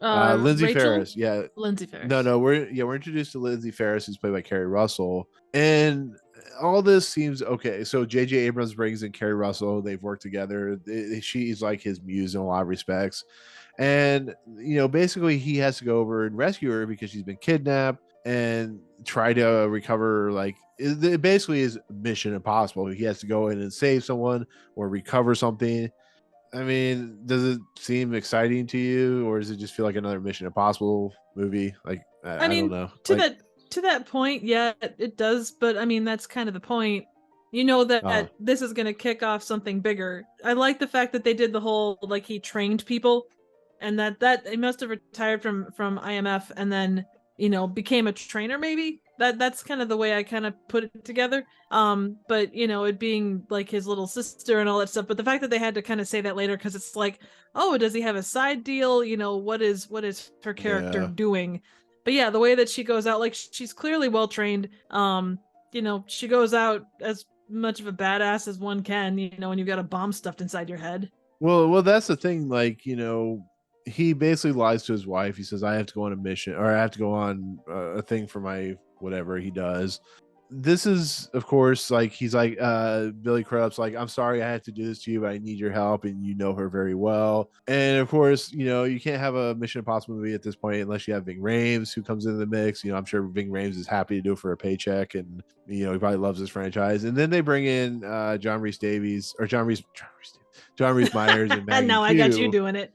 Lindsay Rachel? Ferris? Yeah, Lindsay Ferris. no, we're introduced to Lindsay Ferris, who's played by Keri Russell, and all this seems okay. So J.J. Abrams brings in Keri Russell. They've worked together. She's like his muse in a lot of respects. And basically he has to go over and rescue her because she's been kidnapped and try to recover. Like it basically is Mission Impossible. He has to go in and save someone or recover something. I mean, does it seem exciting to you, or does it just feel like another Mission Impossible movie? Like I mean, don't know. To that point, yeah, it does. But I mean, that's kind of the point. You know that this is going to kick off something bigger. I like the fact that they did the whole like he trained people, and that he must have retired from IMF and then became a trainer. Maybe that's kind of the way I kind of put it together. But it being like his little sister and all that stuff. But the fact that they had to kind of say that later, because it's like, oh, does he have a side deal? What is her character doing? But yeah, the way that she goes out, like she's clearly well trained. She goes out as much of a badass as one can, when you've got a bomb stuffed inside your head. Well, that's the thing. Like, he basically lies to his wife. He says, I have to go on a mission, or I have to go on a thing for my whatever he does. This is, of course, like he's like Billy Crudup's like, I'm sorry I have to do this to you, but I need your help, and you know her very well. And of course, you can't have a Mission Impossible movie at this point unless you have Ving Rhames, who comes into the mix. I'm sure Ving Rhames is happy to do it for a paycheck, and he probably loves this franchise. And then they bring in John Rhys Meyers and Maggie. And now I got you doing it.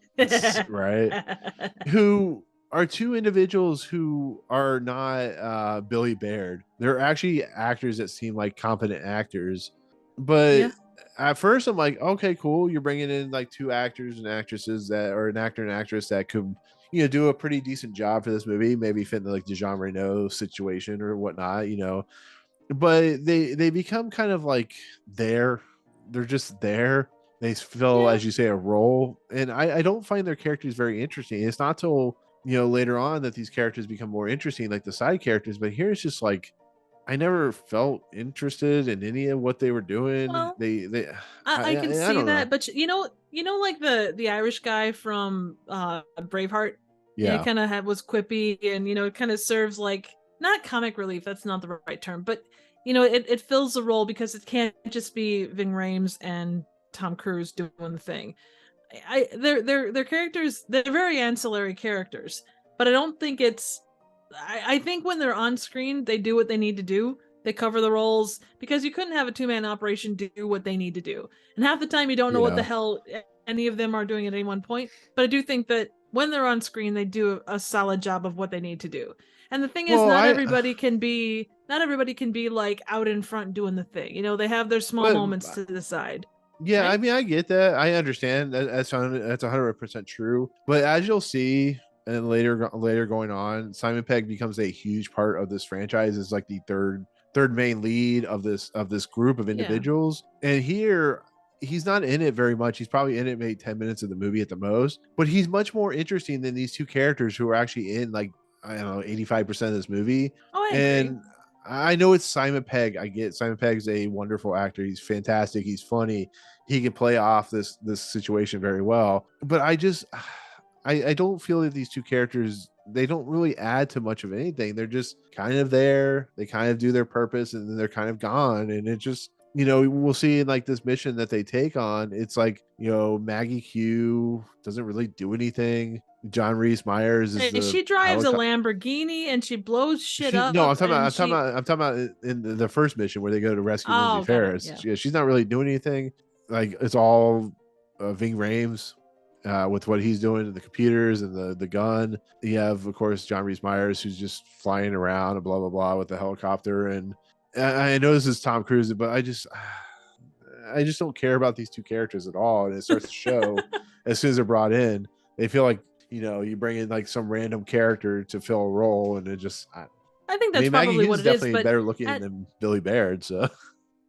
Right. Who are two individuals who are not Billy Baird. They're actually actors that seem like competent actors. But at first I'm like, okay, cool. You're bringing in like two actors and actresses that are an actor and actress that could, do a pretty decent job for this movie. Maybe fit into like the Jean Reno situation or whatnot, But they become kind of like they're just there. They fill, as you say, a role. And I don't find their characters very interesting. It's not till later on that these characters become more interesting, like the side characters. But here it's just like I never felt interested in any of what they were doing. Well, they I can see that, but like the Irish guy from Braveheart. Yeah, kind of was quippy, and it kind of serves like not comic relief. That's not the right term, but it fills the role because it can't just be Ving Rhames and Tom Cruise doing the thing. Their characters, they're very ancillary characters, but I don't think it's I think when they're on screen they do what they need to do. They cover the roles, because you couldn't have a two-man operation do what they need to do, and half the time you don't know what the hell any of them are doing at any one point. But I do think that when they're on screen, they do a solid job of what they need to do. And the thing is, Well, not everybody can be like out in front doing the thing. You know, they have their small but moments to the side, yeah, I right? mean, I get that. I understand that's 100% true. But as you'll see, and later going on, Simon Pegg becomes a huge part of this franchise. Is like the third main lead of this group of Yeah. individuals. And here, he's not in it very much. He's probably in it maybe 10 minutes of the movie at the most. But he's much more interesting than these two characters who are actually in, like, I don't know, 85% of this movie. Oh, I agree. And I know it's Simon Pegg. I get Simon Pegg's a wonderful actor. He's fantastic. He's funny. He can play off this situation very well. But I don't feel that these two characters, they don't really add to much of anything. They're just kind of there. They kind of do their purpose and then they're kind of gone. And it just, we'll see in like this mission that they take on. It's like, Maggie Q doesn't really do anything. John Rhys Meyers is Hey, the she drives a helicopter. Lamborghini and she blows shit up. No, I'm talking about, And she, I'm talking about in the first mission where they go to rescue Lindsay oh, got it. Ferris. Yeah. She's not really doing anything. Like, it's all Ving Rhames with what he's doing in the computers and the gun. You have, of course, John Rhys Meyers, who's just flying around and blah blah blah with the helicopter. And I know this is Tom Cruise, but I just don't care about these two characters at all. And it starts to show as soon as they're brought in. They feel like, you bring in like some random character to fill a role, and it just. I think I that's mean, Maggie probably Q's what it is. definitely But better looking than Billy Baird. So.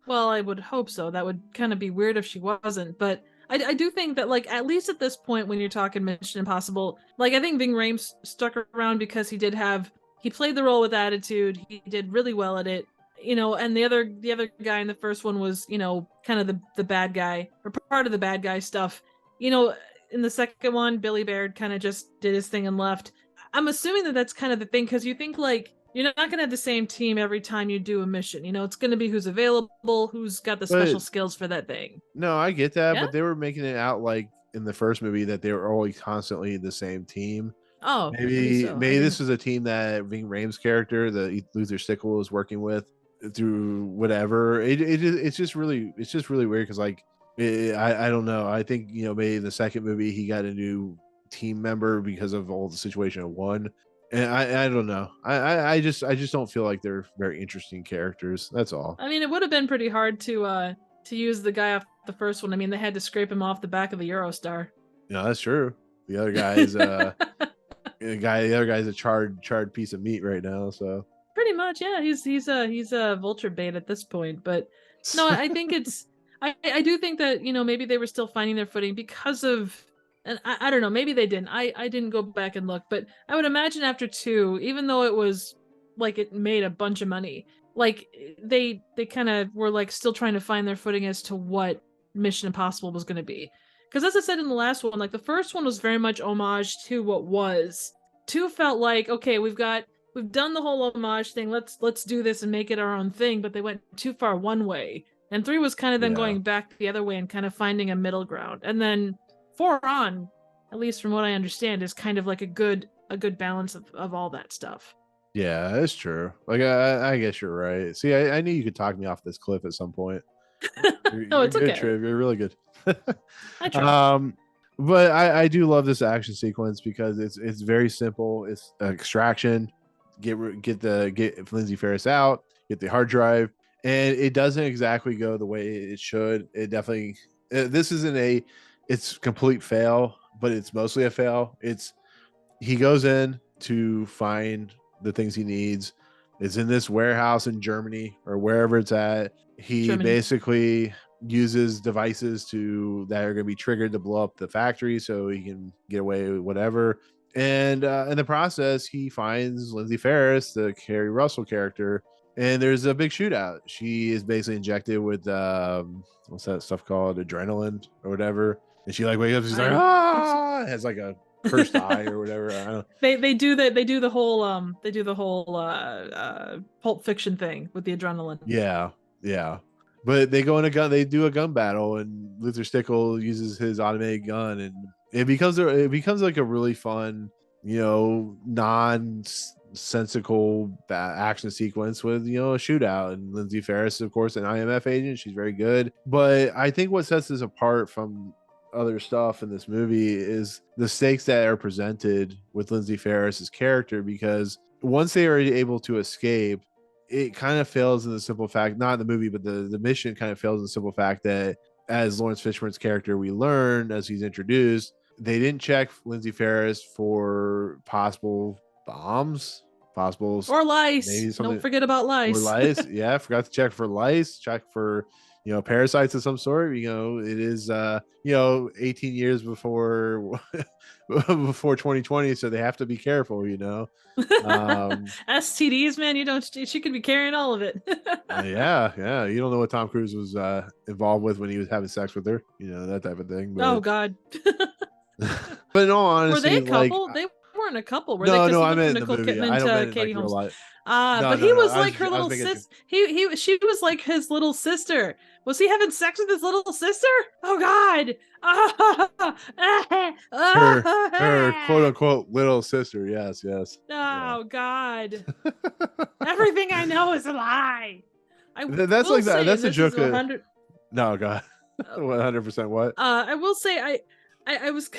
well, I would hope so. That would kind of be weird if she wasn't. But I do think that, like, at least at this point, when you're talking Mission Impossible, like, I think Ving Rhames stuck around because he played the role with attitude. He did really well at it. And the other guy in the first one was, kind of the bad guy, or part of the bad guy stuff. In the second one, Billy Baird kind of just did his thing and left. I'm assuming that that's kind of the thing, because you think, like, you're not going to have the same team every time you do a mission. It's going to be who's available, who's got the special skills for that thing. No, I get that, Yeah? but they were making it out like in the first movie that they were always constantly the same team. Oh, maybe Maybe so. this is a team that Ving Rhames' character, the Luther Stickle, is working with through whatever. It's just really weird because, like, I don't know. I think, maybe in the second movie he got a new team member because of all the situation of one. And I don't know. I just don't feel like they're very interesting characters. That's all. I mean, it would have been pretty hard to use the guy off the first one. I mean, they had to scrape him off the back of the Eurostar. No, that's true. The other guy is the other guy's a charred piece of meat right now. So pretty much, yeah. He's a vulture bait at this point. But no, I think it's I do think that, maybe they were still finding their footing because of. And I don't know, maybe they didn't. I didn't go back and look, but I would imagine after 2, even though it was like it made a bunch of money, like they kind of were like still trying to find their footing as to what Mission Impossible was going to be. Because as I said in the last one, like the first one was very much homage to what was. 2 felt like, okay, we've done the whole homage thing. Let's do this and make it our own thing. But they went too far one way, and 3 was kind of them going back the other way and kind of finding a middle ground. And then 4 on, at least from what I understand, is kind of like a good balance of all that stuff. Yeah, that's true. Like, I guess you're right. See, I knew you could talk me off this cliff at some point. No, it's good, okay. Triv. You're really good. I try. But I do love this action sequence because it's very simple. It's extraction, get Lindsay Ferris out, get the hard drive, and it doesn't exactly go the way it should. It definitely this isn't it's complete fail, but it's mostly a fail. He goes in to find the things he needs. It's in this warehouse in Germany or wherever it's at. He basically uses devices that are going to be triggered to blow up the factory so he can get away with whatever. And in the process, he finds Lindsay Ferris, the Keri Russell character, and there's a big shootout. She is basically injected with what's that stuff called, adrenaline or whatever. And she like wakes up, she's like, ah, has like a cursed eye or whatever. I don't know. They do the whole Pulp Fiction thing with the adrenaline. Yeah. But they go in they do a gun battle, and Luther Stickle uses his automated gun, and it becomes like a really fun, nonsensical action sequence with, a shootout. And Lindsay Ferris, of course, an IMF agent. She's very good. But I think what sets this apart from other stuff in this movie is the stakes that are presented with Lindsay Ferris's character, because once they are able to escape, it kind of fails in the simple fact, not in the movie, but the mission kind of fails in the simple fact that as Lawrence Fishburne's character, we learn as he's introduced, they didn't check Lindsay Ferris for possible bombs, possible or lice. maybe something. Don't forget about lice. Or lice. Yeah, I forgot to check for lice, check for, parasites of some sort. It is 18 years before before 2020, so they have to be careful. STDs, man, she could be carrying all of it. Yeah, you don't know what Tom Cruise was involved with when he was having sex with her, that type of thing. But, oh God. But in all honesty, were they a couple? They weren't a couple, were they? No, I meant in the movie. I don't mean Katie like real life. But he was like her little sister. She was like his little sister. Was he having sex with his little sister? Oh God! Her quote unquote little sister. Yes. Oh yeah. God! Everything I know is a lie. That's like that. That's a joke. No, God. 100% what? I will say I was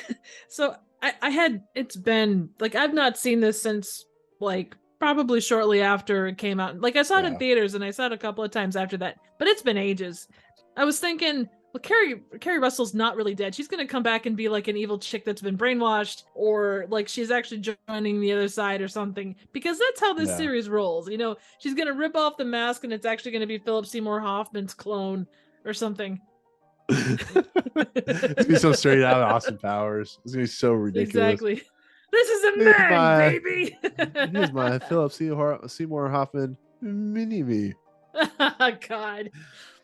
so I had, it's been like, I've not seen this since like probably shortly after it came out. Like I saw it in theaters and I saw it a couple of times after that, but it's been ages. I was thinking, well, Keri Russell's not really dead. She's going to come back and be like an evil chick that's been brainwashed, or like she's actually joining the other side or something, because that's how this series rolls. She's going to rip off the mask and it's actually going to be Philip Seymour Hoffman's clone or something. It's gonna be so straight out of Austin Powers. It's gonna be so ridiculous. Exactly. This is a man, baby. Here's my Philip Seymour Hoffman mini-me. God,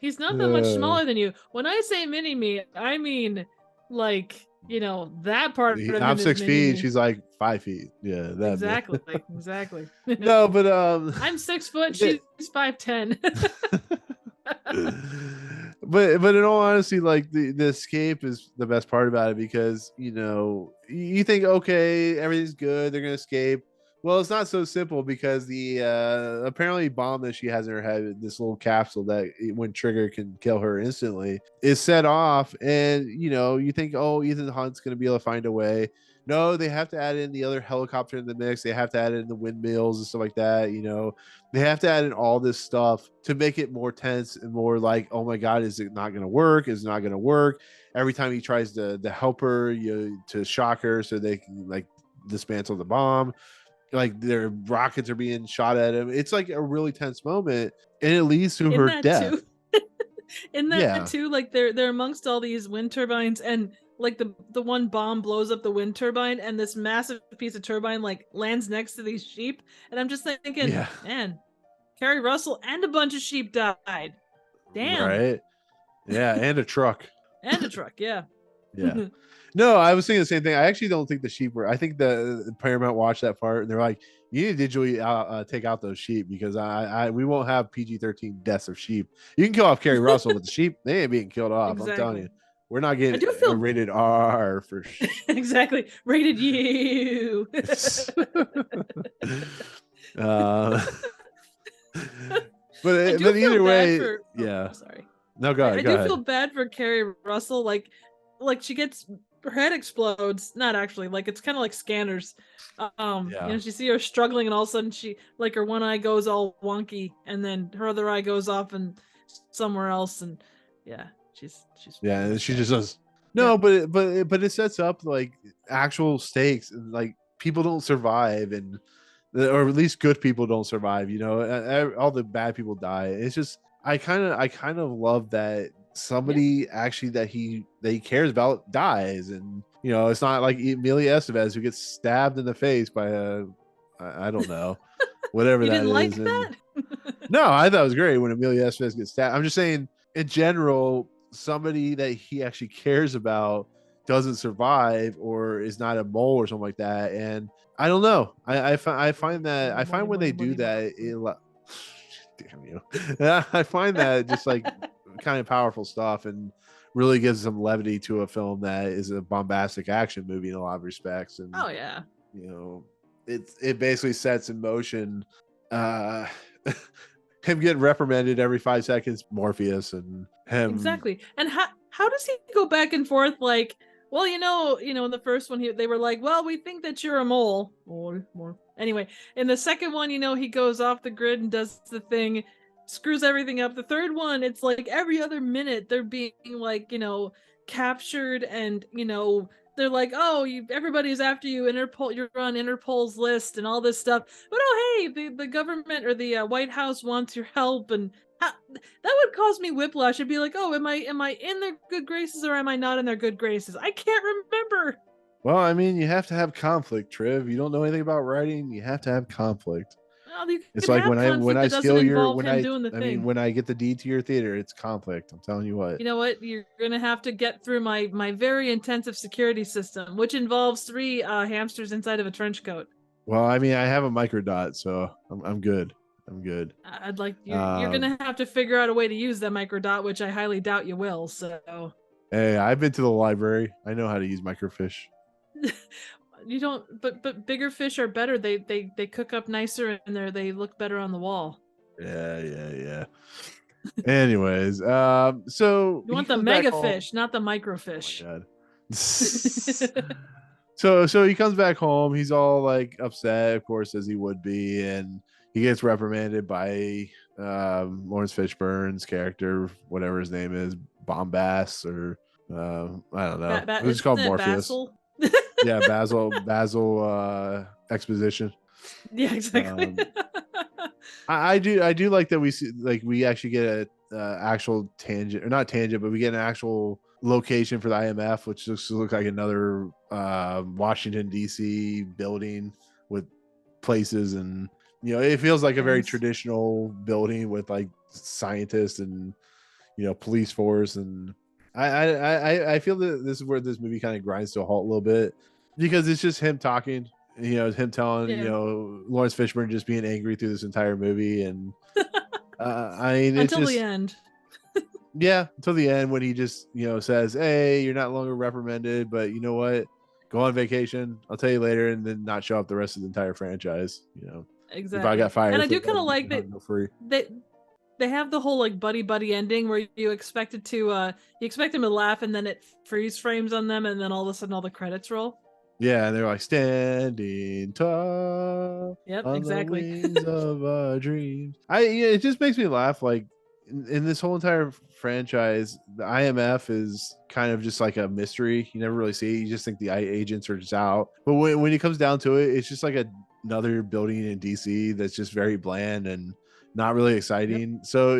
he's not that much smaller than you. When I say mini-me, I mean like that part. I'm 6 feet. She's like 5 feet. Yeah, that exactly. No, but I'm 6 foot. She's 5'10". But in all honesty, like the escape is the best part about it, because you think, okay, everything's good, they're gonna escape. Well, it's not so simple, because the apparently bomb that she has in her head, this little capsule that when triggered can kill her instantly, is set off, and you think, oh, Ethan Hunt's gonna be able to find a way. No, they have to add in the other helicopter in the mix. They have to add in the windmills and stuff like that. They have to add in all this stuff to make it more tense and more like, oh my God, is it not going to work? Is it not going to work? Every time he tries to help her, to shock her so they can like dismantle the bomb, like their rockets are being shot at him. It's like a really tense moment, and it leads to her death. In that too, like they're amongst all these wind turbines, and like the one bomb blows up the wind turbine, and this massive piece of turbine like lands next to these sheep, and I'm just thinking, man, Keri Russell and a bunch of sheep died. Damn. Right. Yeah, and a truck. Yeah. No, I was thinking the same thing. I actually don't think the sheep were. I think the Paramount watched that part and they're like, you need to digitally take out those sheep, because we won't have PG-13 deaths of sheep. You can kill off Keri Russell, but the sheep, they ain't being killed off. Exactly. I'm telling you. We're not getting rated R for exactly. Rated U. But either way, sorry. No, go ahead. I do feel bad for Keri Russell. Like she gets, her head explodes. Not actually. Like it's kind of like Scanners. You see her struggling, and all of a sudden she, like, her one eye goes all wonky, and then her other eye goes off and somewhere else, and she's and she just does but it sets up like actual stakes, and like people don't survive, and or at least good people don't survive. All the bad people die. It's just I kind of love that somebody actually that he cares about dies, and it's not like Amelia Estevez who gets stabbed in the face by I don't know whatever you that didn't is. Like that? No, I thought it was great when Amelia Estevez gets stabbed. I'm just saying in general, somebody that he actually cares about doesn't survive or is not a mole or something like that. And I don't know. I find when they do that, damn you. I find that just like kind of powerful stuff, and really gives some levity to a film that is a bombastic action movie in a lot of respects. And it basically sets in motion him getting reprimanded every 5 seconds, Morpheus, and him exactly. And how how does he go back and forth like, well, in the first one they were like, well, we think that you're a mole. More. Anyway, in the second one, he goes off the grid and does the thing, screws everything up. The third one, it's like every other minute they're being like, captured, and they're like, oh, everybody's after you, Interpol, you're on Interpol's list and all this stuff. But oh, hey, the government or the White House wants your help, and that would cause me whiplash. I'd be like, oh, am I in their good graces or am I not in their good graces? I can't remember. Well, I mean, you have to have conflict, Triv. You don't know anything about writing. You have to have conflict. Well, you It's could like have when conflict I that doesn't steal your involve him doing the I thing. mean when I get the deed to your theater, it's conflict. I'm telling you what. You know what? You're gonna have to get through my very intensive security system, which involves 3 hamsters inside of a trench coat. Well, I mean, I have a microdot, so I'm good. I'm good. I'd like you're gonna have to figure out a way to use that microdot, which I highly doubt you will. So Hey, I've been to the library. I know how to use microfiche. you don't, but bigger fish are better. They cook up nicer and they look better on the wall. Yeah. Anyways, so You want the mega fish, not the microfish. Oh my god. So he comes back home. He's all like upset, of course, as he would be, and he gets reprimanded by Lawrence Fishburne's character, whatever his name is, Bombast, or I don't know. It was called Morpheus. Basil? Yeah, Basil exposition. Yeah, exactly. I do like that we see, like, we actually get a actual tangent, or not tangent, but we get an actual location for the IMF, which looks like another Washington DC building with places, and it feels like a very traditional building with like scientists and police force. And I feel that this is where this movie kind of grinds to a halt a little bit, because it's just him talking, him telling Lawrence Fishburne just being angry through this entire movie. And I mean, it's until just the end. Yeah, until the end, when he just says, hey, you're not longer reprimanded, but you know what, go on vacation, I'll tell you later, and then not show up the rest of the entire franchise. Exactly. I got fired. And I do kind of like that they have the whole like buddy ending where you expect him to laugh, and then it freeze frames on them, and then all of a sudden all the credits roll. Yeah, and they're like, standing tall. Yep, on exactly. The wings of our dreams. It just makes me laugh. Like in this whole entire franchise, the IMF is kind of just like a mystery. You never really see it. You just think the agents are just out. But when it comes down to it, it's just like another building in DC that's just very bland and not really exciting. Yep. So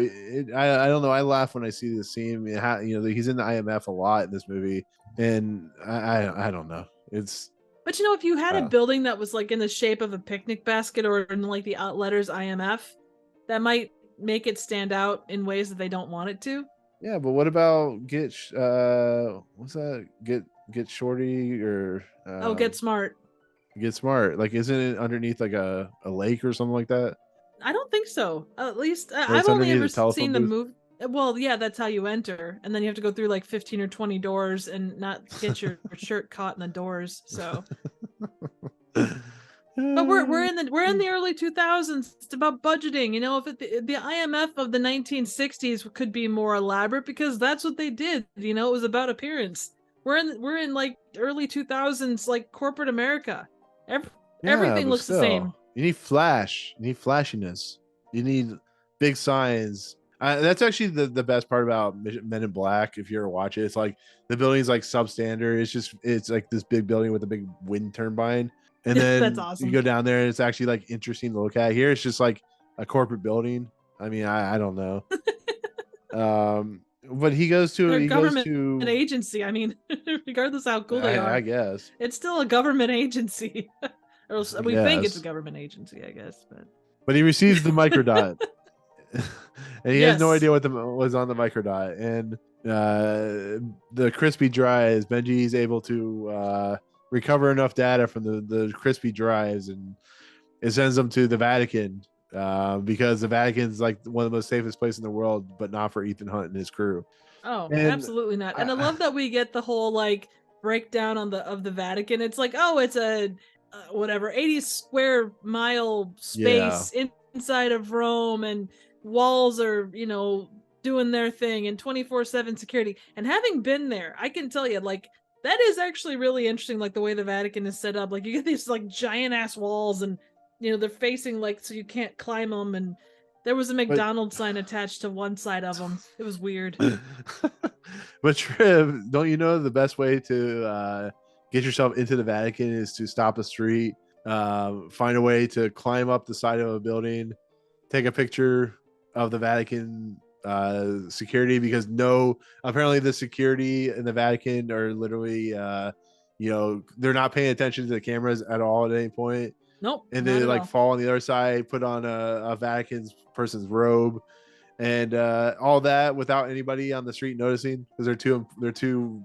I don't know. I laugh when I see this scene. He's in the IMF a lot in this movie, and I don't know. But if you had a building that was like in the shape of a picnic basket, or in like the letters IMF, that might make it stand out in ways that they don't want it to. Yeah, but what about get shorty, or get smart? Get smart. Like, isn't it underneath like a lake or something like that? I don't think so. At least I've only ever seen the movie. Well, yeah, that's how you enter, and then you have to go through like 15 or 20 doors and not get your shirt caught in the doors. So, but we're in the early 2000s. It's about budgeting. If the IMF of the 1960s could be more elaborate, because that's what they did. It was about appearance. We're in like early 2000s, like corporate America. Everything looks the same. You need flash. You need flashiness. You need big signs. That's actually the best part about Men in Black. If you ever watch it, it's like the building's like substandard. It's like this big building with a big wind turbine, and then that's awesome. You go down there and it's actually like interesting to look at. Here it's just like a corporate building. I mean, I don't know. But he goes to an agency. I mean, regardless how cool they are, I guess it's still a government agency. Or we think it's a government agency, I guess. But he receives the microdot. And he has no idea what was on the microdot. And the crispy drives, Benji's able to recover enough data from the crispy drives, and it sends them to the Vatican, because the Vatican's like one of the most safest places in the world, but not for Ethan Hunt and his crew. Oh, absolutely not. And I love that we get the whole like breakdown of the Vatican. It's like, oh, it's a 80 square mile space inside of Rome, and walls are doing their thing and 24/7 security. And having been there, I can tell you, like, that is actually really interesting, like the way the Vatican is set up. Like, you get these like giant ass walls, and they're facing like so you can't climb them. And there was a But McDonald's sign attached to one side of them. It was weird. but Triv, don't you know the best way to get yourself into the Vatican is to stop a street, find a way to climb up the side of a building, take a picture of the Vatican security, because apparently the security in the Vatican are literally they're not paying attention to the cameras at all at any point, Nope, and not they at like all. fall on the other side, put on a Vatican person's robe, and all that without anybody on the street noticing, because they're too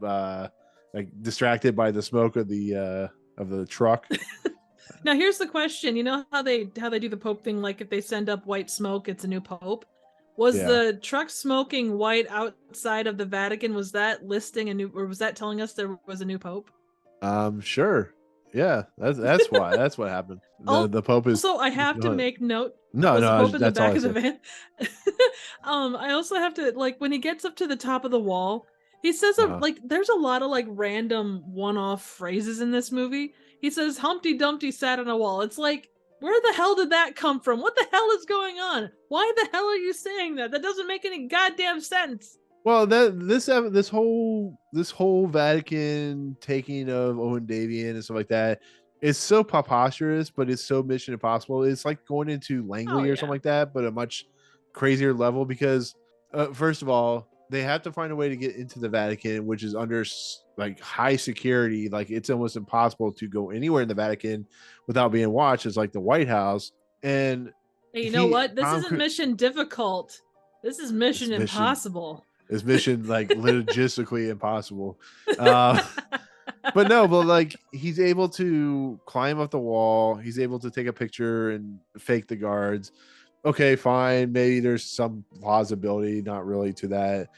like distracted by the smoke of the truck. Now here's the question. You know how they do the Pope thing, like if they send up white smoke, it's a new Pope. Was Yeah. the truck smoking white outside of the Vatican, was that listing a new, or was that telling us there was a new Pope? Sure. Yeah, that's why. That's what happened. The Pope is Also, I have to make note. no, Was the no, Pope in the that's all back I of the said. van? I also have to, like, when he gets up to the top of the wall, he says Uh-huh. like there's a lot of like random one-off phrases in this movie. He says Humpty Dumpty sat on a wall. It's like, where the hell did that come from? What the hell is going on? Why the hell are you saying that? That doesn't make any goddamn sense. Well, this whole Vatican taking of Owen Davian and stuff like that is so preposterous, but it's so Mission Impossible. It's like going into Oh Langley or something yeah. like that, but a much crazier level, because first of all, they have to find a way to get into the Vatican, which is under like high security. Like, it's almost impossible to go anywhere in the Vatican without being watched. It's like the White House, and Hey, you know what? This Tom isn't Cruise, mission difficult. This is mission it's mission impossible. is mission like logistically impossible. Uh, but no, but like, he's able to climb up the wall. He's able to take a picture and fake the guards. Okay, fine. Maybe there's some plausibility, not really, to that.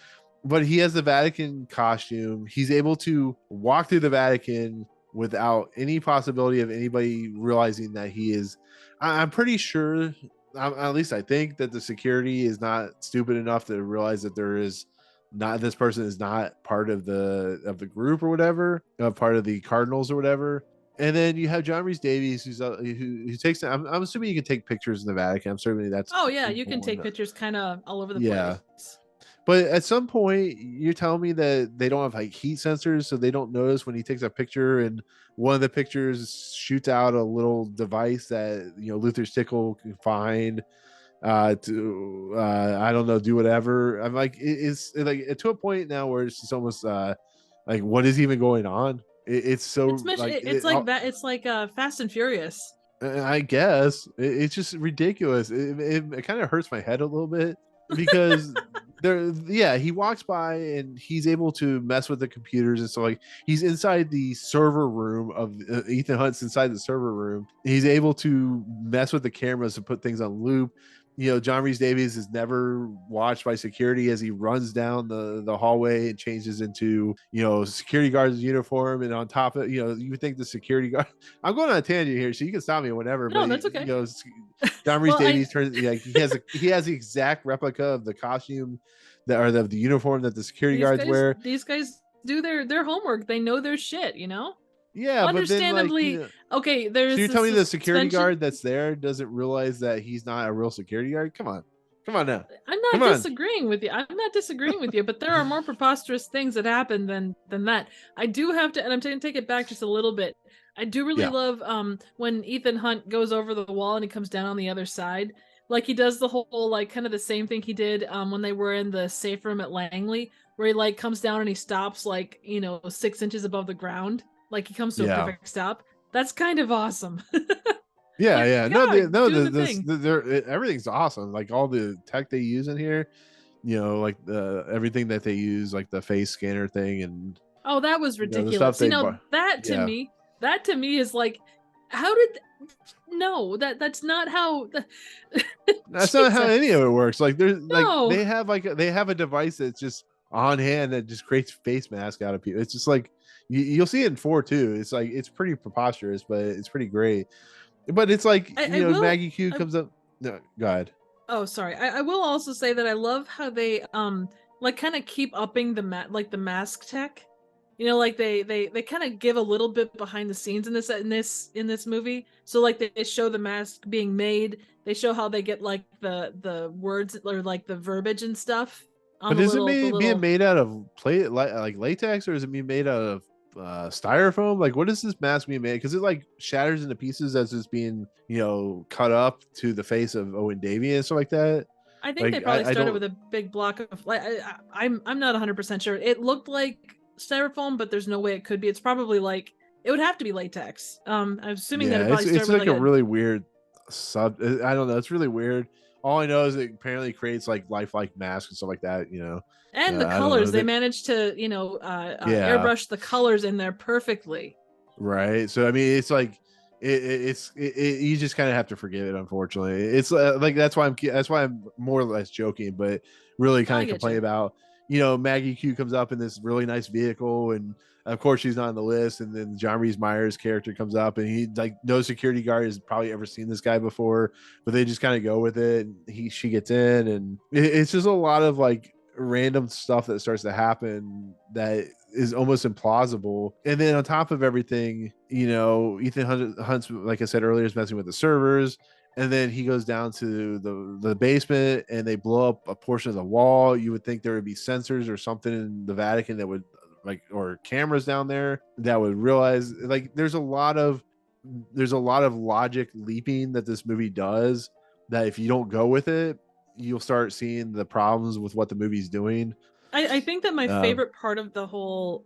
But he has the Vatican costume. He's able to walk through the Vatican without any possibility of anybody realizing that he is. I'm pretty sure, at least I think, that the security is not stupid enough to realize that this person is not part of the group or whatever, part of the Cardinals or whatever. And then you have John Rhys Davies, who takes. I'm assuming you can take pictures in the Vatican. I'm assuming that's Oh yeah, you can important. take pictures kind of all over the Yeah, place. but at some point, you're telling me that they don't have like heat sensors, so they don't notice when he takes a picture, and one of the pictures shoots out a little device that Luther Stickle can find to I don't know, do whatever. I'm like, it's like to a point now where it's just almost like, what is even going on? It's so like It's like that. It's like Fast and Furious. I guess it's just ridiculous. It kind of hurts my head a little bit, because he walks by and he's able to mess with the computers, and so like he's inside the server room of Ethan Hunt's inside the server room. He's able to mess with the cameras and put things on loop. John Rhys Davies is never watched by security as he runs down the hallway and changes into security guard's uniform, and on top of you would think the security guard. I'm going on a tangent here, so you can stop me whenever. No, But that's okay. John Rhys Davies turns he has the exact replica of the costume the uniform that the security guards wear. These guys do their homework. They know their shit. Yeah, but then Understandably, okay. There's so you're telling me the security suspension. guard that's there doesn't realize that he's not a real security guard? Come on now. I'm not disagreeing with you. I'm not disagreeing with you, but there are more preposterous things that happen than that. I do have to, and I'm going to take it back just a little bit. I do really love when Ethan Hunt goes over the wall and he comes down on the other side. Like, he does the whole like kind of the same thing he did when they were in the safe room at Langley, where he like comes down and he stops like 6 inches above the ground. Like, he comes to a perfect stop. That's kind of awesome. Yeah, like, yeah. Everything's everything's awesome. Like, all the tech they use in here, like everything that they use, like the face scanner thing, and that was ridiculous. That to me is like, how did that's not how that's not how any of it works. Like, there's no. they have a device that's just on hand that just creates face mask out of people. It's just like you'll see it in 4 too. It's like, it's pretty preposterous, but it's pretty great. But it's like, Maggie Q comes up. No, go ahead. Oh, sorry. I will also say that I love how they like kind of keep upping like the mask tech. You know, like they kind of give a little bit behind the scenes in this movie. So like they show the mask being made. They show how they get like the words or like the verbiage and stuff on But is it the being little. made out of like latex, or is it being made out of styrofoam? Like, what is this mask being made? Because it like shatters into pieces as it's being, cut up to the face of Owen Davey and stuff like that. I think they Like, probably I started don't. with a big block of like I'm not 100% sure. It looked like styrofoam, but there's no way it could be. It's probably like it would have to be latex. I'm assuming that Yeah, it it's probably started it's with like like a a. really weird I don't know. It's really weird. All I know is it apparently creates like lifelike masks and stuff like that. And the I don't know. colors, they managed to, Yeah, airbrush the colors in there perfectly. right. So I mean, it's like you just kind of have to forgive it. Unfortunately, it's like that's why I'm more or less joking, but really Oh, kind I of get complain you. about Maggie Q comes up in this really nice vehicle, and of course she's not on the list, and then John Rhys Meyers character comes up, and he like no security guard has probably ever seen this guy before, but they just kind of go with it. And she gets in, and it's just a lot of like random stuff that starts to happen that is almost implausible. And then on top of everything, Ethan Hunt's, like I said earlier, is messing with the servers. And then he goes down to the basement and they blow up a portion of the wall. You would think there would be sensors or something in the Vatican that would like, or cameras down there that would realize, like, there's a lot of logic leaping that this movie does, that if you don't go with it, you'll start seeing the problems with what the movie's doing. I think that my Uh, favorite part of the whole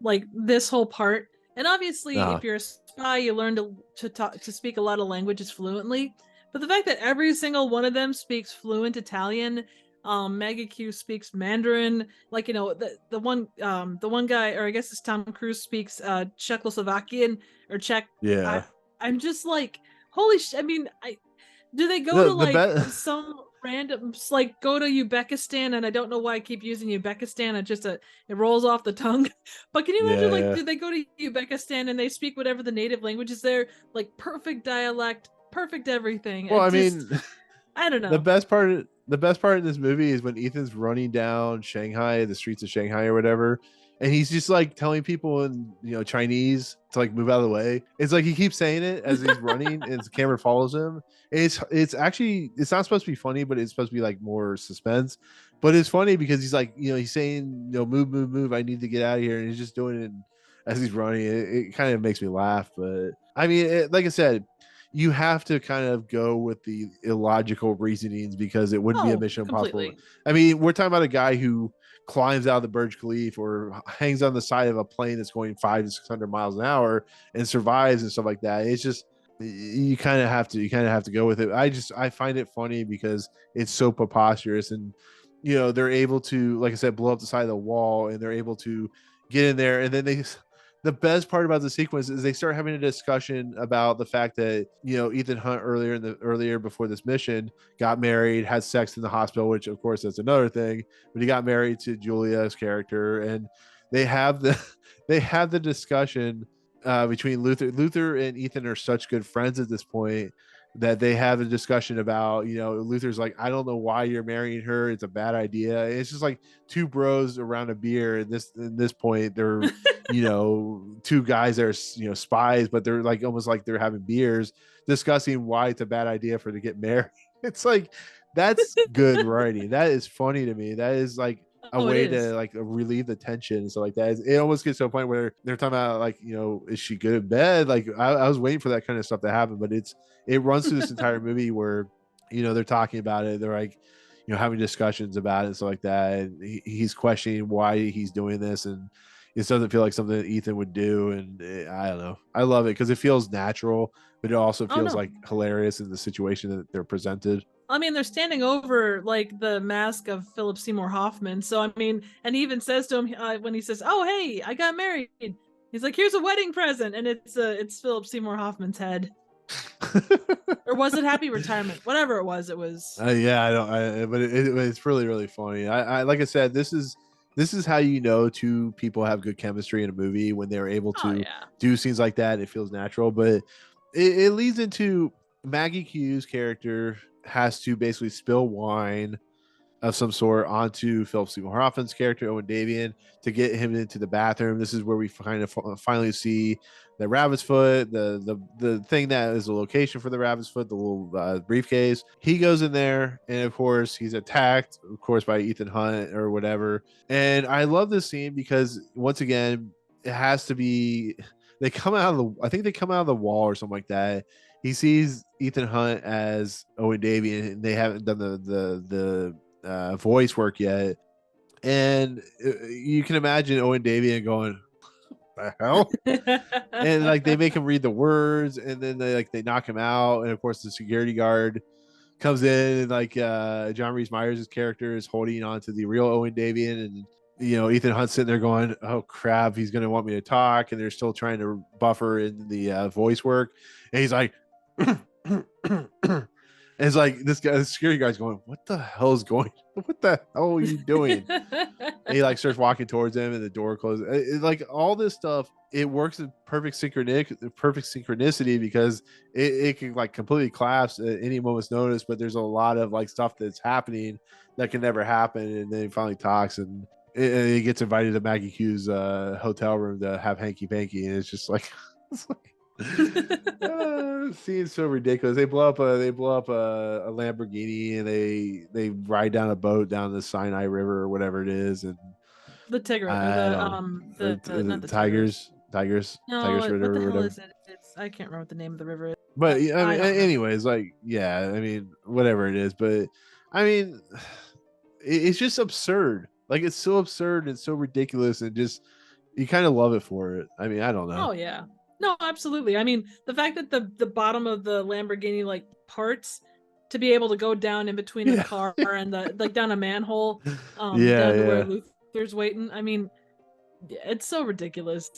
like this whole part, and obviously uh, if you're a spy you learn to talk to speak a lot of languages fluently, but the fact that every single one of them speaks fluent Italian. Maggie Q speaks Mandarin, like the one guy, or I guess it's Tom Cruise, speaks Czechoslovakian or Czech. I yeah. I'm just like, holy I mean, I do they go The to the like best. some random, like go to Uzbekistan, and I don't know why I keep using Uzbekistan. It rolls off the tongue. But can you imagine, Yeah, like, yeah. did they go to Uzbekistan and they speak whatever the native language is there, like perfect dialect, perfect everything? Well, It I just, mean, I don't the know. best part the best part in this movie is when Ethan's running down Shanghai, the streets of Shanghai or whatever, and he's just like telling people in Chinese to like move out of the way. It's like he keeps saying it as he's running, and the camera follows him. It's actually, it's not supposed to be funny, but it's supposed to be like more suspense. But it's funny because he's like, he's saying, move, move, move. I need to get out of here, and he's just doing it as he's running. It kind of makes me laugh, but I mean, like I said, you have to kind of go with the illogical reasonings because it wouldn't be a Oh, Mission Impossible. completely. I mean, we're talking about a guy who climbs out of the Burj Khalifa or hangs on the side of a plane that's going 500 to 600 miles an hour and survives and stuff like that. It's just, you kind of have to go with it. I find it funny because it's so preposterous, and they're able to, like I said, blow up the side of the wall, and they're able to get in there, and then the best part about the sequence is they start having a discussion about the fact that Ethan Hunt earlier before this mission got married, had sex in the hospital, which of course that's another thing, but he got married to Julia's character, and they have the they have the discussion between Luther and Ethan are such good friends at this point that they have a discussion about, Luther's like, I don't know why you're marrying her, it's a bad idea. It's just like two bros around a beer. In this point, they're two guys that are spies, but they're like almost like they're having beers discussing why it's a bad idea for to get married. It's like, that's good writing. That is funny to me. That is like a Oh, it way to is. like relieve the tension and stuff like that. It almost gets to a point where they're talking about like, is she good in bed? Like I was waiting for that kind of stuff to happen, but it runs through this entire movie where they're talking about it. They're like, having discussions about it and stuff like that. And he's questioning why he's doing this, and it doesn't feel like something that Ethan would do. And I don't know. I love it because it feels natural, but it also Oh feels no. like hilarious in the situation that they're presented. I mean, they're standing over like the mask of Philip Seymour Hoffman. So I mean, and he even says to him when he says, "Oh, hey, I got married." He's like, "Here's a wedding present," and it's Philip Seymour Hoffman's head. Or was it Happy Retirement? Whatever it was, it was. Yeah, I don't. But it's really, really funny. Like I said, this is how two people have good chemistry in a movie, when they're able Oh to yeah. do scenes like that. It feels natural, but it leads into Maggie Q's character has to basically spill wine of some sort onto Philip Seymour Hoffman's character, Owen Davian, to get him into the bathroom. This is where we kind of finally see the rabbit's foot, the thing that is the location for the rabbit's foot, the little briefcase. He goes in there, and of course, he's attacked, of course, by Ethan Hunt or whatever. And I love this scene because, once again, it has to be. They come out of the. I think they come out of the wall or something like that. He sees Ethan Hunt as Owen Davian, and they haven't done the voice work yet, and you can imagine Owen Davian going, "The hell," and like they make him read the words, and then they knock him out, and of course the security guard comes in, and like John Rhys Meyers' character is holding on to the real Owen Davian, and Ethan Hunt's sitting there going, "Oh crap, he's gonna want me to talk," and they're still trying to buffer in the voice work, and he's like. And it's like this security guy's going, "What the hell is going? What the hell are you doing?" And he like starts walking towards him, and the door closes. Like all this stuff, it works in perfect synchronicity because it can like completely collapse at any moment's notice. But there's a lot of like stuff that's happening that can never happen, and then he finally talks, and he gets invited to Maggie Q's hotel room to have hanky panky, and it's just like. It's like scene's so ridiculous. They blow up a Lamborghini, and they ride down a boat down the Sinai River or whatever it is, and the Tigris, the Tigers. No, Tigris River, what the hell whatever. is it? I can't remember what the name of the river is. But I mean, anyways, like yeah, I mean, whatever it is, but I mean, it's just absurd. Like it's so absurd and so ridiculous, and just you kind of love it for it. I mean, I don't know. Oh yeah. No, absolutely. I mean, the fact that the bottom of the Lamborghini like parts to be able to go down in between a car and the like down a manhole, down to where Luther's waiting. I mean, it's so ridiculous,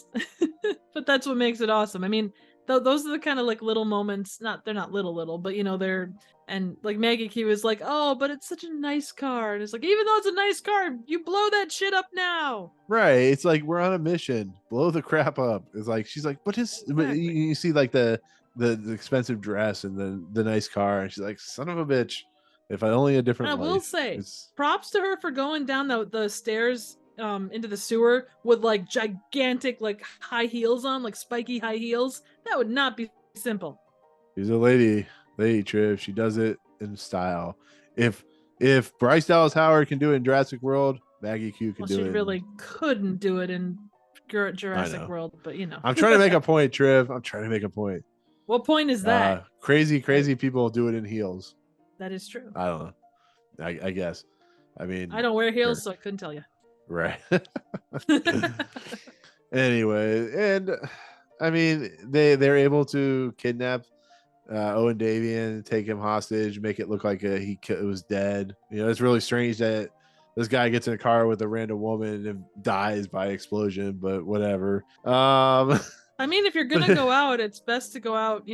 but that's what makes it awesome. I mean, those are the kind of like little moments. They're not little, but they're. And like Maggie Q is like, "Oh, but it's such a nice car," and it's like, even though it's a nice car, you blow that shit up now. Right. It's like we're on a mission. Blow the crap up. It's like she's like, but you see like the expensive dress and the nice car, and she's like, "Son of a bitch! If I only a different." And I will say, props to her for going down the stairs into the sewer with like gigantic like high heels on, like spiky high heels. That would not be simple. She's a lady Triv. She does it in style. If Bryce Dallas Howard can do it in Jurassic World, Maggie Q can do it. She really couldn't do it in Jurassic World, but I'm trying to make a point, Triv. I'm trying to make a point. What point is that? Crazy people do it in heels. That is true. I don't know. I guess. I mean, I don't wear heels, so I couldn't tell you. Right. Anyway, and I mean, they're able to kidnap Owen Davian, take him hostage, make it look like he was dead. It's really strange that this guy gets in a car with a random woman and dies by explosion, but whatever. I mean, if you're gonna go out, it's best to go out,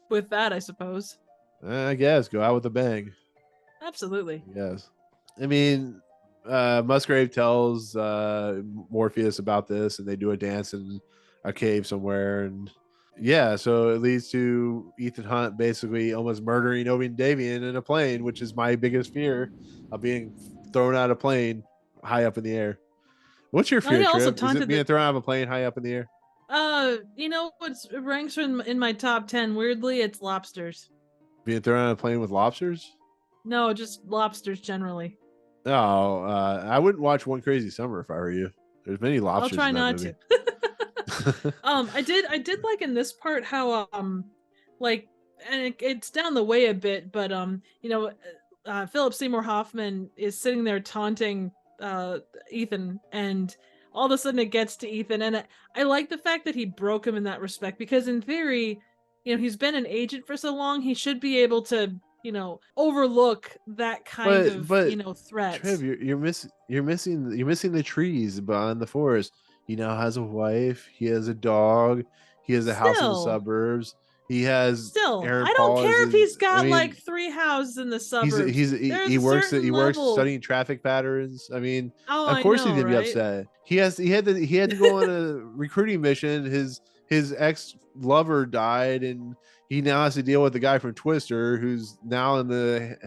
with that, I suppose. I guess go out with a bang. Absolutely. Yes. I mean, Musgrave tells Morpheus about this, and they do a dance in a cave somewhere, and yeah, so it leads to Ethan Hunt basically almost murdering Owen Davian in a plane, which is my biggest fear of being thrown out of a plane high up in the air. What's your fear, Trip? Is it being thrown out of a plane high up in the air? It ranks in my top 10. Weirdly, it's lobsters. Being thrown out of a plane with lobsters? No, just lobsters generally. Oh, I wouldn't watch One Crazy Summer if I were you. There's many lobsters. I'll try not to. I did like in this part how like, and it's down the way a bit, but Philip Seymour Hoffman is sitting there taunting Ethan, and all of a sudden it gets to Ethan, and I like the fact that he broke him in that respect, because in theory, he's been an agent for so long, he should be able to overlook that kind of threats. Trev, you're missing the trees behind the forest. He now has a wife. He has a dog. He has a house in the suburbs. He has Aaron I don't Paul care if he's got like 3 houses in the suburbs. He works studying traffic patterns. I mean, of course he's gonna be upset. He had to go on a recruiting mission. his ex lover died, and he now has to deal with the guy from Twister, who's now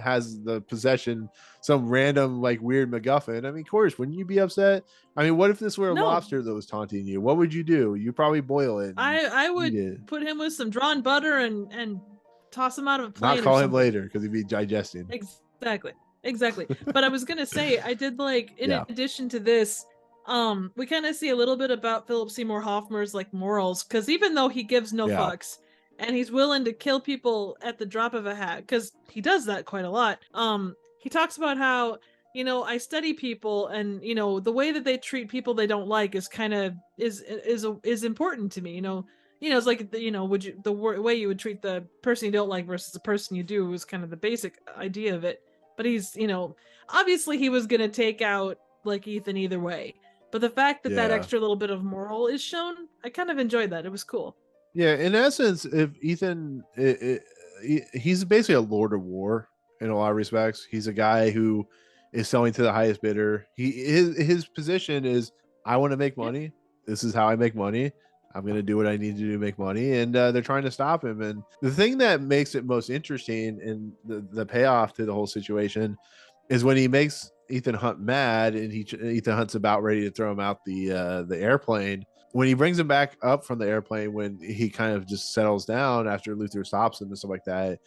has the possession some random like weird MacGuffin. I mean, of course, wouldn't you be upset? I mean, what if this were a No, lobster that was taunting you? What would you do? You probably boil it and I eat would it. put him with some drawn butter and toss him out of a Not plane or call him something. later because he'd be digesting. Exactly. Exactly. But I was gonna say, I did like, in Yeah. addition to this, we kind of see a little bit about Philip Seymour Hoffman's like morals, because even though he gives no Yeah. fucks and he's willing to kill people at the drop of a hat, because he does that quite a lot. He talks about how, I study people, and the way that they treat people they don't like is kind of is important to me. It's like would you way you would treat the person you don't like versus the person you do was kind of the basic idea of it. But he's obviously he was gonna take out like Ethan either way. But the fact that that Yeah. extra little bit of moral is shown, I kind of enjoyed that. It was cool. Yeah. In essence, if Ethan, he's basically a Lord of War in a lot of respects. He's a guy who is selling to the highest bidder. His position is, I want to make money. This is how I make money. I'm going to do what I need to do to make money. And they're trying to stop him. And the thing that makes it most interesting and the payoff to the whole situation is when he makes Ethan Hunt mad, and Ethan Hunt's about ready to throw him out the airplane. When he brings him back up from the airplane, when he kind of just settles down after Luther stops him and stuff like that,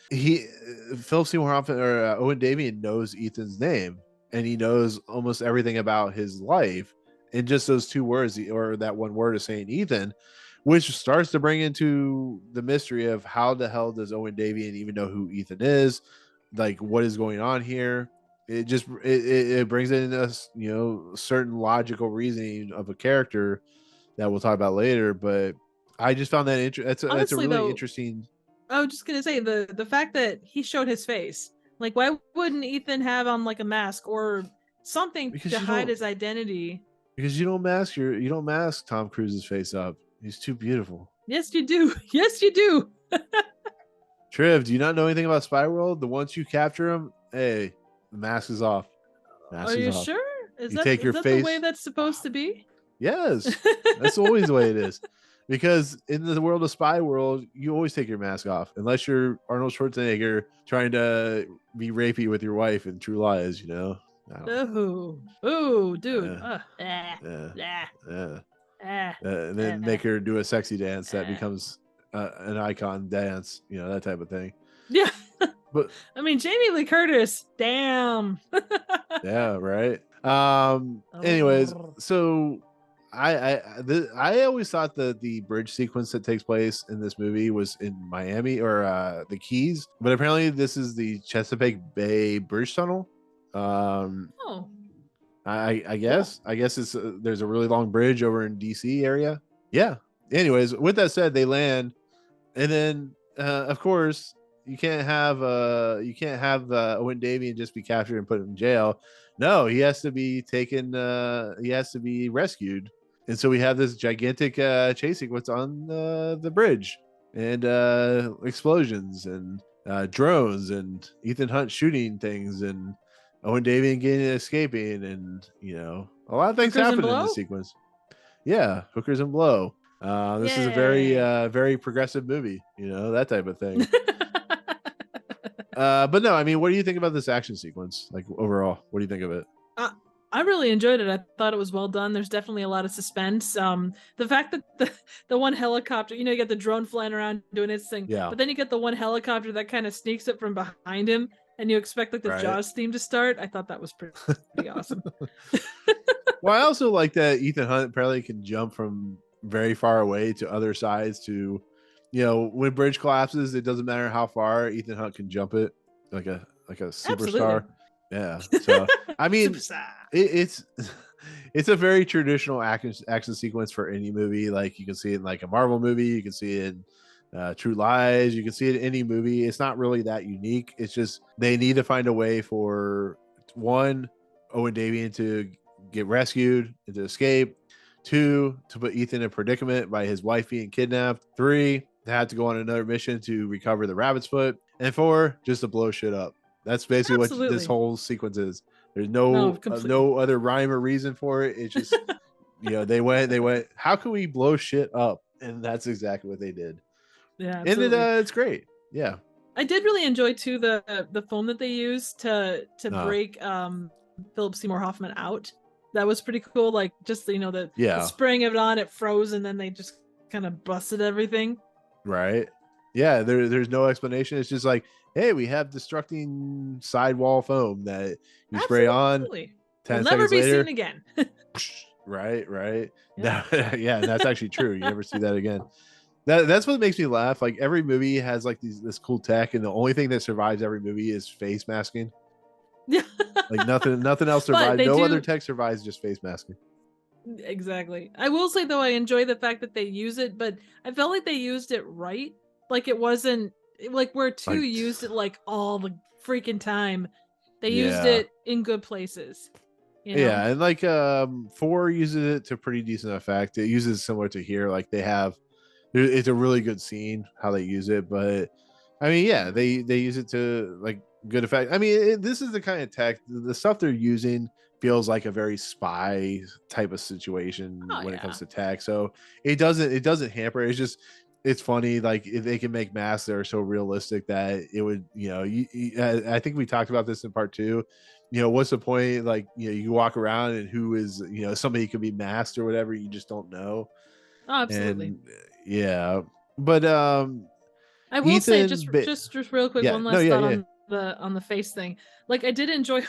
Philip Seymour Hoffman or Owen Davian knows Ethan's name, and he knows almost everything about his life in just those two words, or that one word of saying Ethan, which starts to bring into the mystery of how the hell does Owen Davian even know who Ethan is, like what is going on here. It brings in us certain logical reasoning of a character that we'll talk about later. But I just found that that's a Honestly, really though, interesting. I was just gonna say the fact that he showed his face. Like, why wouldn't Ethan have on like a mask or something Because to you hide don't his identity? because you don't mask Tom Cruise's face up. He's too beautiful. Yes, you do. Yes, you do. Triv, do you not know anything about Spy World? The once you capture him, hey, the mask is off. Are Mask is you off. sure? Is You that take your the way face. that's supposed to be? Yes, that's always the way it is. Because in the world of Spy World, you always take your mask off, unless you're Arnold Schwarzenegger trying to be rapey with your wife in True Lies. Oh, dude. Yeah. And then make her do a sexy dance that becomes an icon dance, that type of thing. Yeah. But I mean, Jamie Lee Curtis, damn. yeah, right. Anyways, so I always thought that the bridge sequence that takes place in this movie was in Miami or the Keys, but apparently this is the Chesapeake Bay Bridge Tunnel. Oh, I guess it's there's a really long bridge over in DC area. Yeah. Anyways, with that said, they land, and then of course you can't have Owen Davian just be captured and put in jail. No, he has to be taken. He has to be rescued, and so we have this gigantic chase sequence on the bridge, and explosions and drones and Ethan Hunt shooting things and Owen Davian escaping, and a lot of things Hookers and happen in Blow? this sequence. Yeah, hookers and blow. This is a very very progressive movie, that type of thing. But no, I mean, what do you think about this action sequence? Like overall, what do you think of it? I really enjoyed it. I thought it was well done. There's definitely a lot of suspense. The fact that the one helicopter, you get the drone flying around doing its thing, Yeah. but then you get the one helicopter that kind of sneaks up from behind him, and you expect like the Right. Jaws theme to start. I thought that was pretty awesome. Well, I also like that Ethan Hunt apparently can jump from very far away to other sides to, when bridge collapses, it doesn't matter how far Ethan Hunt can jump it like a superstar. Absolutely. Yeah. So I mean, it's a very traditional action sequence for any movie. Like you can see it in like a Marvel movie, you can see it in True Lies, you can see it in any movie. It's not really that unique. It's just they need to find a way for one, Owen Davian to get rescued and to escape. 2, to put Ethan in a predicament by his wife being kidnapped. 3, they have to go on another mission to recover the rabbit's foot. And 4, just to blow shit up. That's basically what this whole sequence is. There's no other rhyme or reason for it. It's just they went, how can we blow shit up? And that's exactly what they did. Yeah, And absolutely. it's great. Yeah. I did really enjoy too the phone that they used to Uh, break Philip Seymour Hoffman out. That was pretty cool. Like just the yeah. spraying of it on, it froze, and then they just kind of busted everything. Right. Yeah. There's no explanation. It's just like, hey, we have destructing sidewall foam that you spray on. Absolutely. Will 10 never seconds be seen later. again. Right. Right. Yep. No, yeah. And that's actually true. You never see that again. That's what makes me laugh. Like every movie has like this cool tech, and the only thing that survives every movie is face masking. Yeah. Like nothing else But survives. they No other do tech survives, just face masking. exactly. I will say though, I enjoy the fact that they use it, but I felt like they used it right. Like it wasn't like where two Like, used it like all the freaking time. They used yeah. it in good places. You know? Yeah, and like 4 uses it to pretty decent effect. It uses similar to here. Like they have it's a really good scene how they use it, but I mean, yeah, they use it to like good effect. I mean, this is the kind of tech, the stuff they're using feels like a very spy type of situation Oh when it yeah. comes to tech. So it doesn't hamper. It's just it's funny like if they can make masks that are so realistic that it would, I think we talked about this in part 2. What's the point, like, you walk around and who is, somebody could be masked or whatever, you just don't know. Oh, absolutely. And yeah, but I will say Ethan, just real quick, yeah, one no, last yeah, thought yeah. on the face thing. Like I did enjoy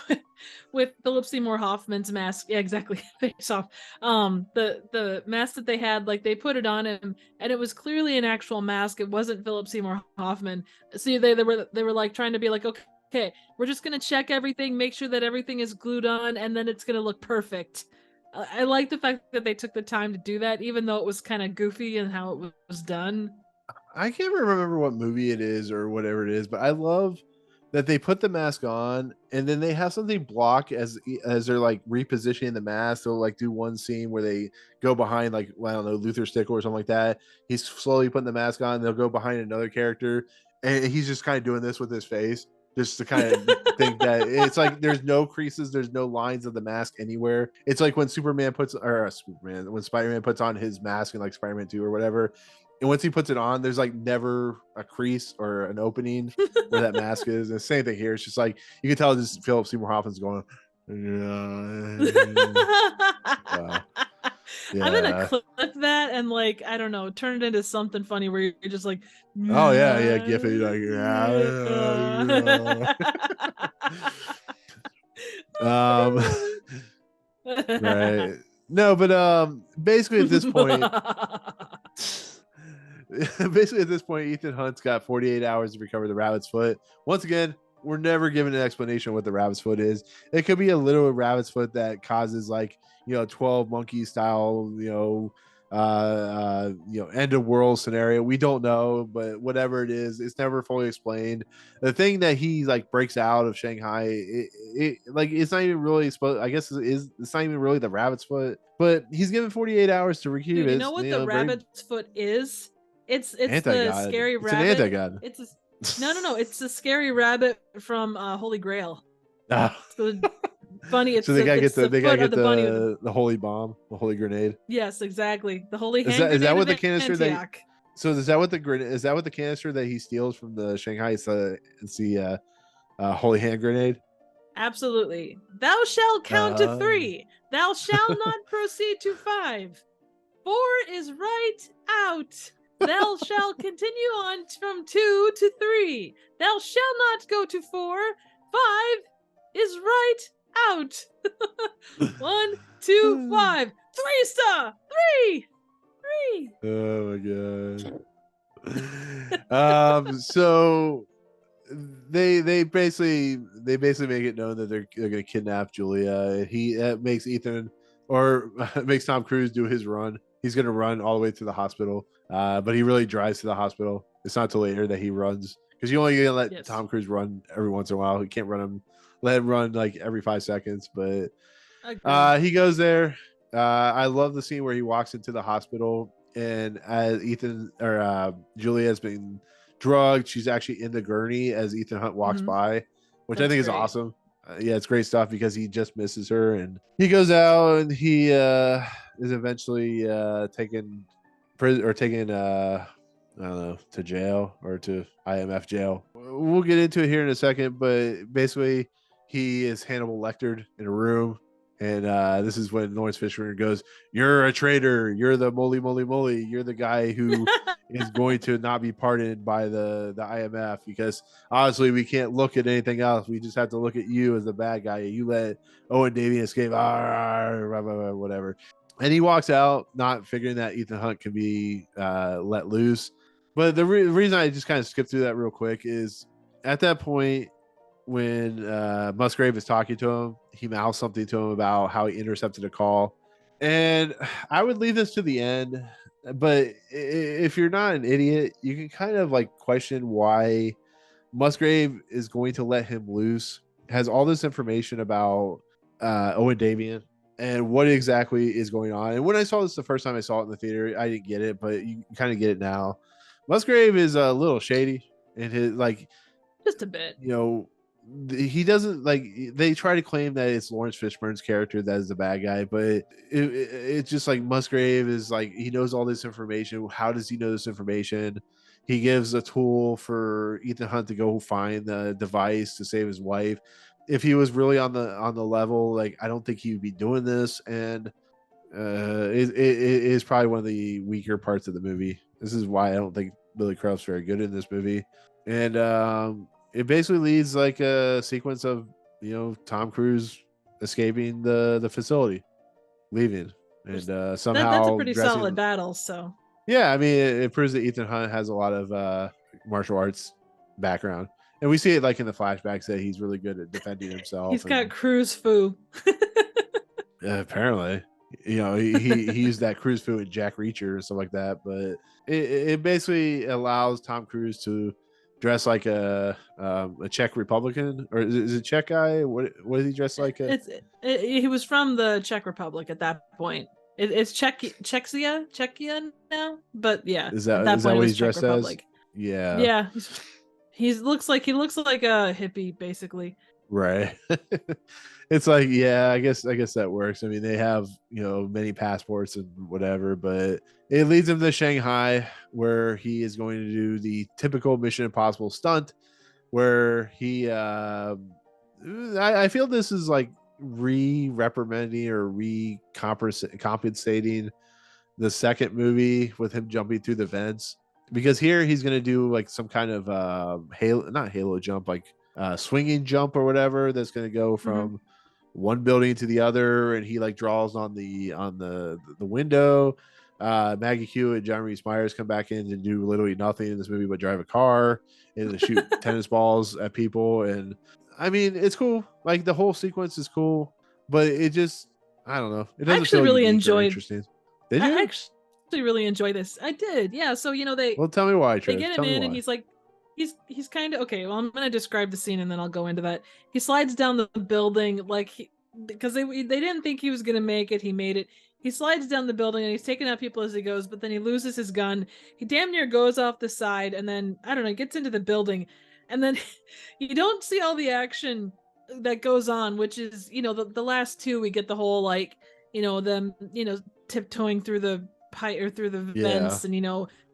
with Philip Seymour Hoffman's mask. Yeah, exactly. Face off. The mask that they had, like they put it on him, and it was clearly an actual mask. It wasn't Philip Seymour Hoffman. So they were like trying to be like, okay, we're just gonna check everything, make sure that everything is glued on, and then it's gonna look perfect. I like the fact that they took the time to do that, even though it was kind of goofy and how it was done. I can't remember what movie it is or whatever it is, but I love that they put the mask on and then they have something block as they're like repositioning the mask. They'll like do one scene where they go behind, like, well, I don't know, Luther Stickle or something like that. He's slowly putting the mask on. They'll go behind another character, and he's just kind of doing this with his face, just to kind of think that it's like there's no creases, there's no lines of the mask anywhere. It's like when when Spider-Man puts on his mask in like Spider-Man 2 or whatever, and once he puts it on, there's like never a crease or an opening where that mask is. And the same thing here. It's just like you can tell this Philip Seymour Hoffman's going, uh, I'm gonna yeah. clip that and like I don't know, turn it into something funny where you're just like, Oh yeah, yeah. Gif it like, I um, love right. No, but basically at this point, Ethan Hunt's got 48 hours to recover the rabbit's foot. Once again, we're never given an explanation what the rabbit's foot is. It could be a little rabbit's foot that causes, like, 12 monkey style, end of world scenario. We don't know, but whatever it is, it's never fully explained. The thing that he like breaks out of Shanghai, like it's not even really supposed. I guess it's not even really the rabbit's foot, but he's given 48 hours to retrieve Dude, you it. know what the Very rabbit's foot is? It's the anti-god. scary It's an rabbit. anti-god. It's a, no. It's the scary rabbit from Holy Grail. Ah. So funny. So they gotta It's get the the they gotta foot of get the bunny with the the holy bomb, the holy grenade. yes, exactly. The holy Is hand that grenade what of the canister Antioch. so is that what the canister that he steals from the Shanghai? It's the holy hand grenade. Absolutely. Thou shalt count to 3. Thou shalt not proceed to 5. 4 is right out. Thou shalt continue on from 2 to 3. Thou shalt not go to 4. 5 is right out. 1, 2, 5. 3 star. 3. 3. Oh my god. So they basically make it known that they're gonna kidnap Julia. That makes Ethan, or makes Tom Cruise do his run. He's gonna run all the way to the hospital, but he really drives to the hospital. It's not till later that he runs, because you only gonna let Tom Cruise run every once in a while. You can't let him run like every 5 seconds. But he goes there. I love the scene where he walks into the hospital, and as Julia has been drugged, she's actually in the gurney as Ethan Hunt walks by, which I think is awesome. Yeah, it's great stuff because he just misses her, and he goes out and he is eventually taken prison or taken I don't know, to jail or to IMF jail. We'll get into it here in a second, but basically he is Hannibal Lectered in a room. And this is when Lawrence Fishburne goes, "You're a traitor. You're the moly moly moly. You're the guy who is going to not be pardoned by the IMF because honestly we can't look at anything else. We just have to look at you as the bad guy. You let Owen Davian escape, whatever." And he walks out, not figuring that Ethan Hunt can be let loose. But the reason I just kind of skipped through that real quick is at that point when Musgrave is talking to him, he mouths something to him about how he intercepted a call. And I would leave this to the end, but if you're not an idiot, you can kind of like question why Musgrave is going to let him loose, has all this information about Owen Davian and what exactly is going on. And when I saw this the first time I saw it in the theater, I didn't get it, but you kind of get it now. Musgrave is a little shady and his like just a bit, you know, he doesn't like they try to claim that it's Lawrence Fishburne's character that is the bad guy, but it's just like Musgrave is like he knows all this information. How does he know this information? He gives a tool for Ethan Hunt to go find the device to save his wife. If he was really on the level, like I don't think he would be doing this. And it is probably one of the weaker parts of the movie. This is why I don't think Billy Crup's very good in this movie. And it basically leads like a sequence of Tom Cruise escaping the facility, leaving, and somehow that's a pretty solid battle. So yeah, I mean it proves that Ethan Hunt has a lot of martial arts background, and we see it like in the flashbacks that he's really good at defending himself. He's got Cruise foo. Apparently, he used that Cruise foo with Jack Reacher and stuff like that, but it basically allows Tom Cruise to dress like a Czech Republican, or is it Czech guy? What is he dressed like? He was from the Czech Republic at that point. It's Czechia now, but yeah, is that what he's dressed Republic. As? Yeah. He looks like a hippie, basically. Right. It's like, yeah, I guess that works. I mean, they have many passports and whatever, but it leads him to Shanghai, where he is going to do the typical Mission Impossible stunt, where he I feel this is like reprimanding or compensating the second movie with him jumping through the vents, because here he's going to do like some kind of not halo jump, like swinging jump or whatever, that's going to go from one building to the other, and he like draws on the window. Maggie Q and John Rhys Meyers come back in and do literally nothing in this movie but drive a car and shoot tennis balls at people. And I mean, it's cool. Like the whole sequence is cool, but it just, I don't know. It doesn't feel really interesting. Did you? I actually really enjoy this. I did. Yeah. So they. Well, tell me why. They get him in, and he's like, he's kind of okay. Well, I'm gonna describe the scene and then I'll go into that. He slides down the building because they didn't think he was gonna make it. He made it. He slides down the building and he's taking out people as he goes, but then he loses his gun. He damn near goes off the side, and then I don't know, gets into the building, and then you don't see all the action that goes on, which is the last two we get the whole them tiptoeing through the pipe or through the vents and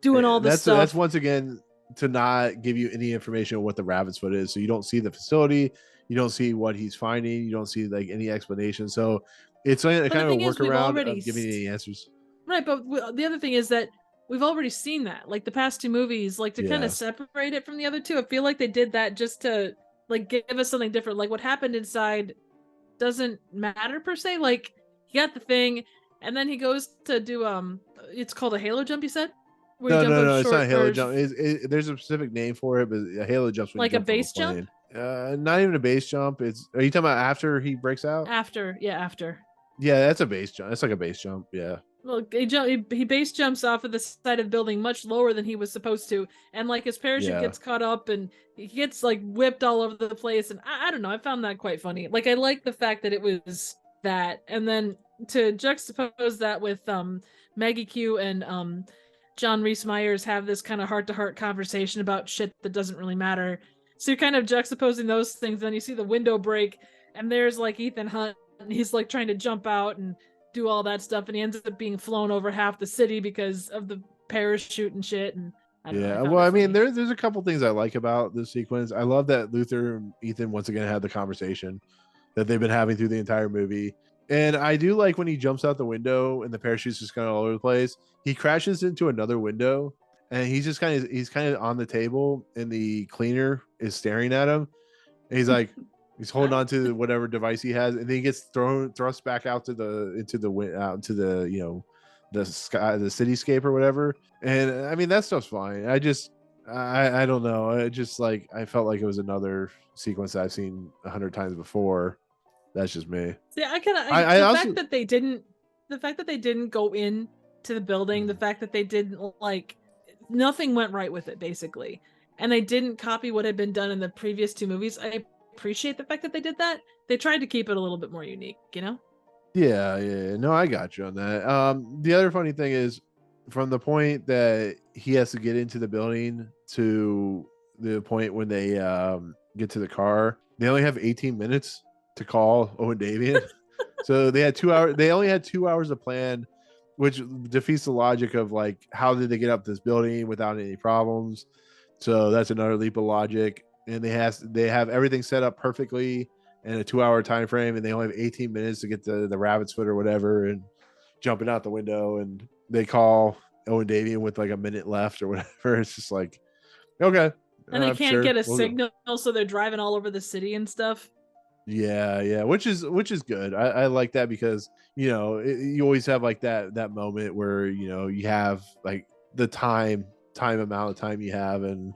doing all this stuff. That's once again to not give you any information on what the rabbit's foot is, so you don't see the facility, you don't see what he's finding, you don't see like any explanation. So it's kind of a workaround of giving any answers. Right, but the other thing is that we've already seen that, like the past two movies, like to kind of separate it from the other two. I feel like they did that just to like give us something different. Like what happened inside doesn't matter per se. Like he got the thing, and then he goes to do it's called a halo jump, you said? No, it's not a halo jump. There's a specific name for it, but a halo jump's when like a base jump. Not even a base jump. Are you talking about after he breaks out? After. Yeah, that's a base jump. That's like a base jump. Yeah. Well, he base jumps off of the side of the building much lower than he was supposed to, and like his parachute gets caught up, and he gets like whipped all over the place. And I don't know. I found that quite funny. Like I like the fact that it was that, and then to juxtapose that with Maggie Q and John Rhys Meyers have this kind of heart-to-heart conversation about shit that doesn't really matter. So you're kind of juxtaposing those things. Then you see the window break, and there's like Ethan Hunt, and he's like trying to jump out and do all that stuff, and he ends up being flown over half the city because of the parachute and shit. And I don't know. I Yeah, found well, it I mean, funny. there's a couple things I like about this sequence. I love that Luther and Ethan once again had the conversation that they've been having through the entire movie. And I do like when he jumps out the window and the parachute's just kind of all over the place. He crashes into another window and he's kind of on the table and the cleaner is staring at him. And he's like, he's holding on to whatever device he has, and then he gets thrust back out to out into the the sky, the cityscape or whatever. And I mean that stuff's fine. I don't know. I just like I felt like it was another sequence that I've seen 100 times before. That's just me. See, I kind of I the also fact that they didn't, the fact that they didn't go in to the building, the fact that they didn't like, nothing went right with it basically, and they didn't copy what had been done in the previous two movies. I appreciate the fact that they did that. They tried to keep it a little bit more unique, you know? yeah. No, I got you on that. The other funny thing is from the point that he has to get into the building to the point when they get to the car, they only have 18 minutes to call Owen Davian. So they had 2 hours. They only had 2 hours to plan, which defeats the logic of like how did they get up this building without any problems. So that's another leap of logic. And they have everything set up perfectly in a 2 hour time frame, and they only have 18 minutes to get the rabbit's foot or whatever and jumping out the window. And they call Owen Davian with like a minute left or whatever. It's just like, okay, And they can't sure, get a we'll go. signal, so they're driving all over the city and stuff. Yeah, which is good. I like that because you always have like that moment where you have like the time amount of time you have, and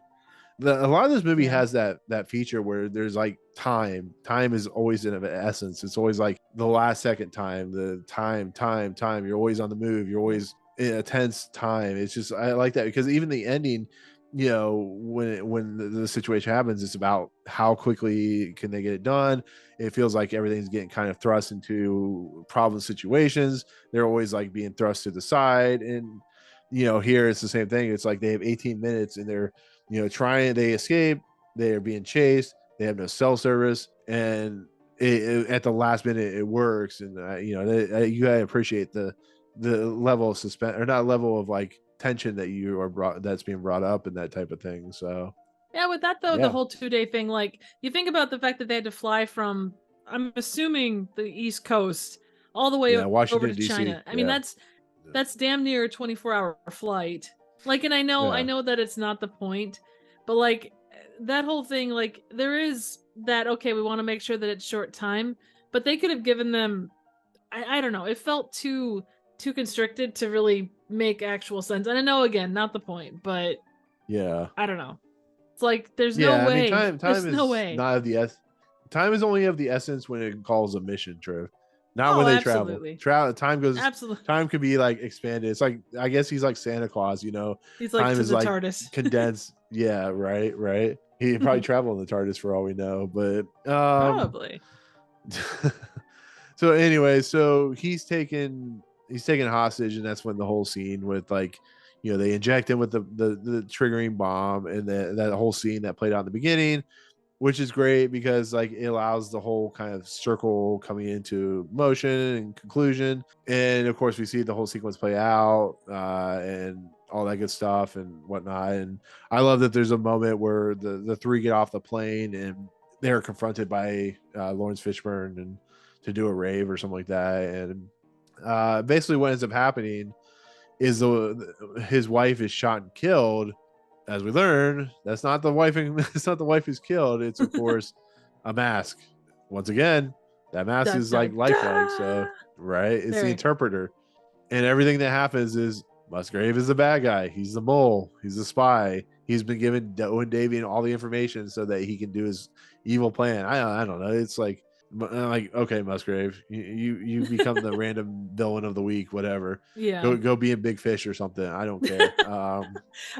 a lot of this movie Yeah. has that feature where there's like time is always in essence. It's always like the last second time, the time. You're always on the move. You're always in a tense time. It's just I like that because even the ending, when the situation happens, it's about how quickly can they get it done. It feels like everything's getting kind of thrust into problem situations. They're always like being thrust to the side, and here it's the same thing. It's like they have 18 minutes and they're they escape, they are being chased, they have no cell service, and at the last minute it works. And you gotta appreciate the level of suspense, or not level of like tension that's being brought up and that type of thing. So Yeah, with that though, the yeah, whole 2 day thing, like you think about the fact that they had to fly from, I'm assuming the East Coast, all the way over Washington to DC, China. I mean, that's damn near a 24-hour flight. Like, and I yeah, know that it's not the point, but like that whole thing, like there is that, okay, we want to make sure that it's short time, but they could have given them, I don't know, it felt too constricted to really make actual sense. And I know, again, not the point, but yeah. I don't know. It's like there's no Yeah, I mean, way. time There's no is way. not of the time is only of the essence when it calls a mission trip, not Oh, when they travel. absolutely. Absolutely. Time could be like expanded. It's like I guess he's like Santa Claus, He's like time to is the like TARDIS. condensed. Yeah, right. He probably traveled in the TARDIS for all we know, but Probably. so anyway, so he's taken hostage, and that's when the whole scene with like they inject him with the triggering bomb, and that whole scene that played out in the beginning, which is great because like it allows the whole kind of circle coming into motion and conclusion. And of course we see the whole sequence play out, and all that good stuff and whatnot. And I love that there's a moment where the three get off the plane and they're confronted by Lawrence Fishburne and to do a rave or something like that. And basically what ends up happening is his wife is shot and killed. As we learn, that's not the wife. It's not the wife who's killed. It's of course a mask. Once again, that mask Da, is da, like lifelike. So da. right, it's the Very. interpreter, and everything that happens is Musgrave is the bad guy. He's the mole. He's the spy. He's been given Owen Davian all the information so that he can do his evil plan. I don't know. It's like okay, Musgrave, you become the random villain of the week, whatever. Yeah. Go be in Big Fish or something. I don't care.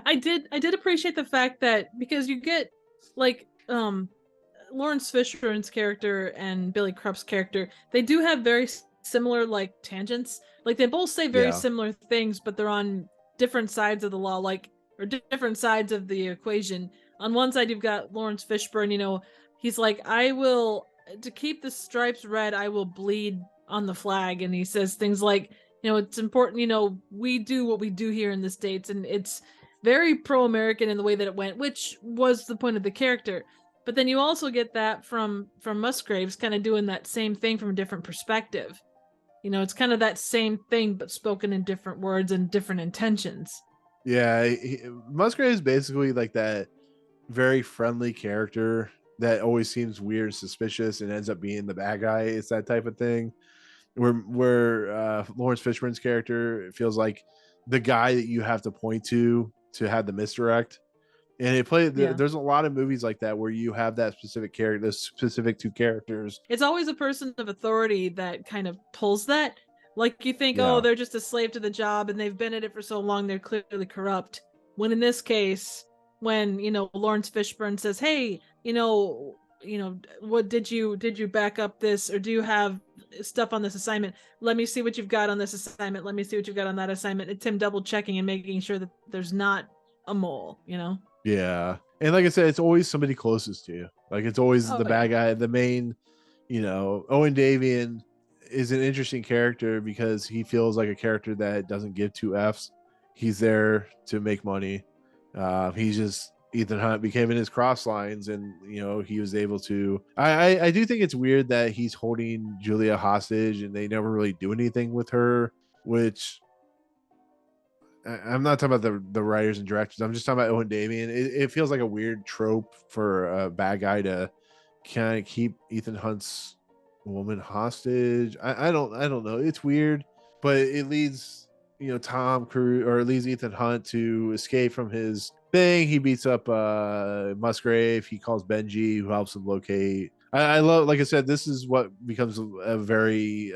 I did appreciate the fact that, because you get like Lawrence Fishburne's character and Billy Crup's character, they do have very similar like tangents. Like they both say very Yeah. similar things, but they're on different sides of the law, like, or different sides of the equation. On one side, you've got Lawrence Fishburne. He's like, I will, to keep the stripes red, I will bleed on the flag. And he says things like, It's important, we do what we do here in the States, and it's very pro-American in the way that it went, which was the point of the character. But then you also get that from Musgraves kind of doing that same thing from a different perspective. It's kind of that same thing but spoken in different words and different intentions. Yeah, Musgrave is basically like that very friendly character that always seems weird and suspicious and ends up being the bad guy. It's that type of thing where Lawrence Fishburne's character feels like the guy that you have to point to have the misdirect. And Yeah. there's a lot of movies like that where you have that specific character, those specific two characters. It's always a person of authority that kind of pulls that. Like you think, oh, Yeah. they're just a slave to the job and they've been at it for so long, they're clearly corrupt. When in this case, when, Lawrence Fishburne says, hey, what did you back up this, or do you have stuff on this assignment? Let me see what you've got on this assignment. Let me see what you've got on that assignment. It's him double checking and making sure that there's not a mole, Yeah. And like I said, it's always somebody closest to you. Like it's always the bad guy, the main, Owen Davian is an interesting character because he feels like a character that doesn't give two F's. He's there to make money. He's just Ethan Hunt became in his cross lines, and he was able to. I do think it's weird that he's holding Julia hostage and they never really do anything with her, which I'm not talking about the writers and directors. I'm just talking about Owen Davian. It feels like a weird trope for a bad guy to kind of keep Ethan Hunt's woman hostage. I don't know. It's weird, but it leads Tom Cruise, or it leads Ethan Hunt to escape from his thing. He beats up Musgrave. He calls Benji, who helps him locate. I love, like I said, this is what becomes a very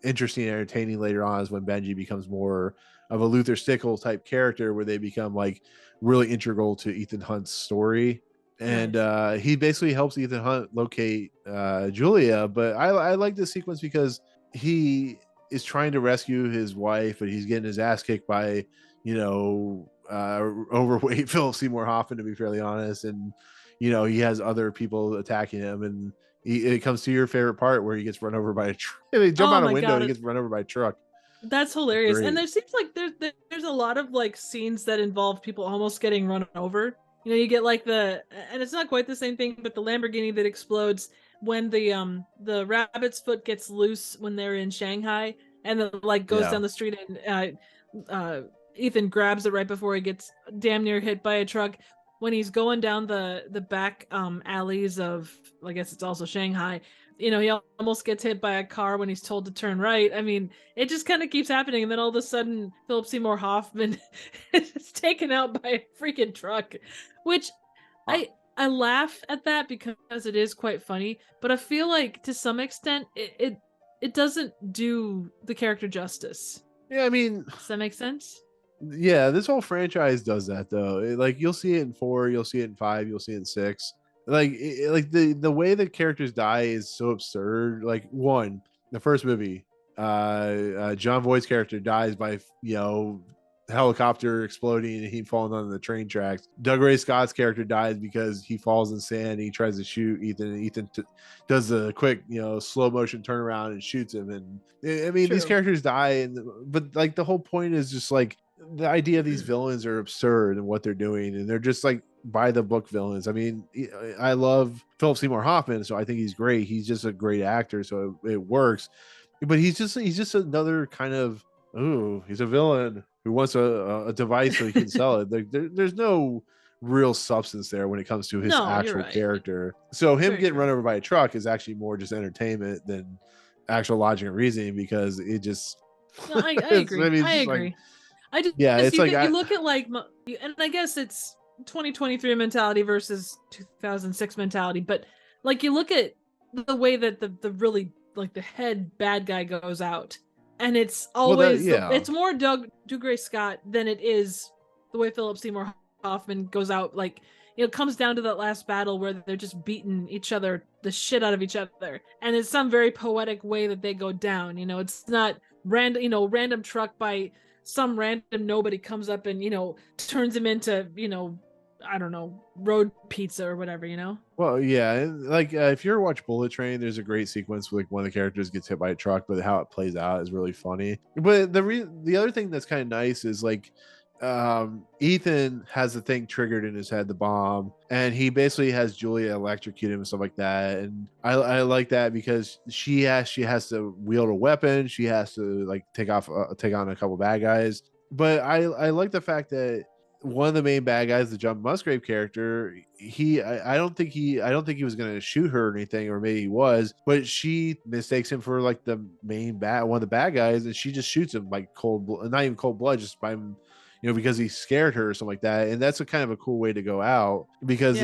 interesting and entertaining later on, is when Benji becomes more of a Luther Stickles type character, where they become like really integral to Ethan Hunt's story. And he basically helps Ethan Hunt locate Julia. But I like this sequence because he is trying to rescue his wife, but he's getting his ass kicked by overweight Philip Seymour Hoffman, to be fairly honest. And he has other people attacking him, and it comes to your favorite part where he gets run over by a truck. They jump out a window and he gets run over by a truck. That's hilarious. And there seems like there's a lot of like scenes that involve people almost getting run over. You get like and it's not quite the same thing, but the Lamborghini that explodes when the rabbit's foot gets loose when they're in Shanghai, and then like goes down the street, and Ethan grabs it right before he gets damn near hit by a truck. When he's going down the back alleys of, I guess it's also Shanghai, he almost gets hit by a car when he's told to turn right. I mean, it just kind of keeps happening, and then all of a sudden Philip Seymour Hoffman is taken out by a freaking truck, which I laugh at that because it is quite funny, but I feel like to some extent it doesn't do the character justice. Yeah, I mean, does that make sense? Yeah, this whole franchise does that though. Like you'll see it in 4, you'll see it in 5, you'll see it in 6. Like the way the characters die is so absurd. Like the first movie, John Voight's character dies by helicopter exploding and he falling on the train tracks. Doug Ray Scott's character dies because he falls in sand. He tries to shoot Ethan, and Ethan does the quick slow motion turnaround and shoots him. And I mean, these characters die, but like the whole point is just like the idea of these villains are absurd and what they're doing, and they're just like by the book villains. I mean, I love Philip Seymour Hoffman, so I think he's great. He's just a great actor, so it works. But he's just another kind of he's a villain who wants a device so he can sell it. There's no real substance there when it comes to his actual character. So him getting run over by a truck is actually more just entertainment than actual logic and reasoning, because it just I agree. I mean, I agree. It's like you look at like, and I guess it's 2023 mentality versus 2006 mentality, but like you look at the way that the really like the head bad guy goes out, and it's always it's more Doug Ray Scott than it is the way Philip Seymour Hoffman goes out. Like it comes down to that last battle where they're just beating each other, the shit out of each other, and it's some very poetic way that they go down. It's not random truck by some random nobody comes up and turns him into I don't know, road pizza or whatever, Well, yeah, and like if you ever watch Bullet Train, there's a great sequence where like one of the characters gets hit by a truck, but how it plays out is really funny. But the other thing that's kind of nice is like Ethan has the thing triggered in his head, the bomb, and he basically has Julia electrocute him and stuff like that. And I like that because she has to wield a weapon, she has to like take on a couple bad guys. But I like the fact that one of the main bad guys, the John Musgrave character, I don't think he was gonna shoot her or anything, or maybe he was, but she mistakes him for like the one of the bad guys, and she just shoots him like not even cold blood, just by him, because he scared her or something like that. And that's a kind of a cool way to go out, because Yeah.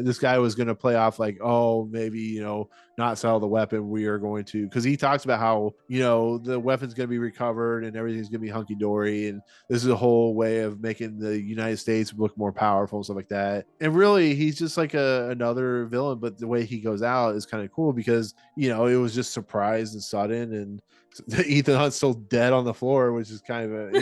this guy was going to play off like, oh, maybe, not sell the weapon. We are going to, because he talks about how, the weapon's going to be recovered and everything's going to be hunky dory. And this is a whole way of making the United States look more powerful and stuff like that. And really, he's just like another villain, but the way he goes out is kind of cool because, it was just surprised and sudden. And Ethan Hunt's still dead on the floor, which is kind of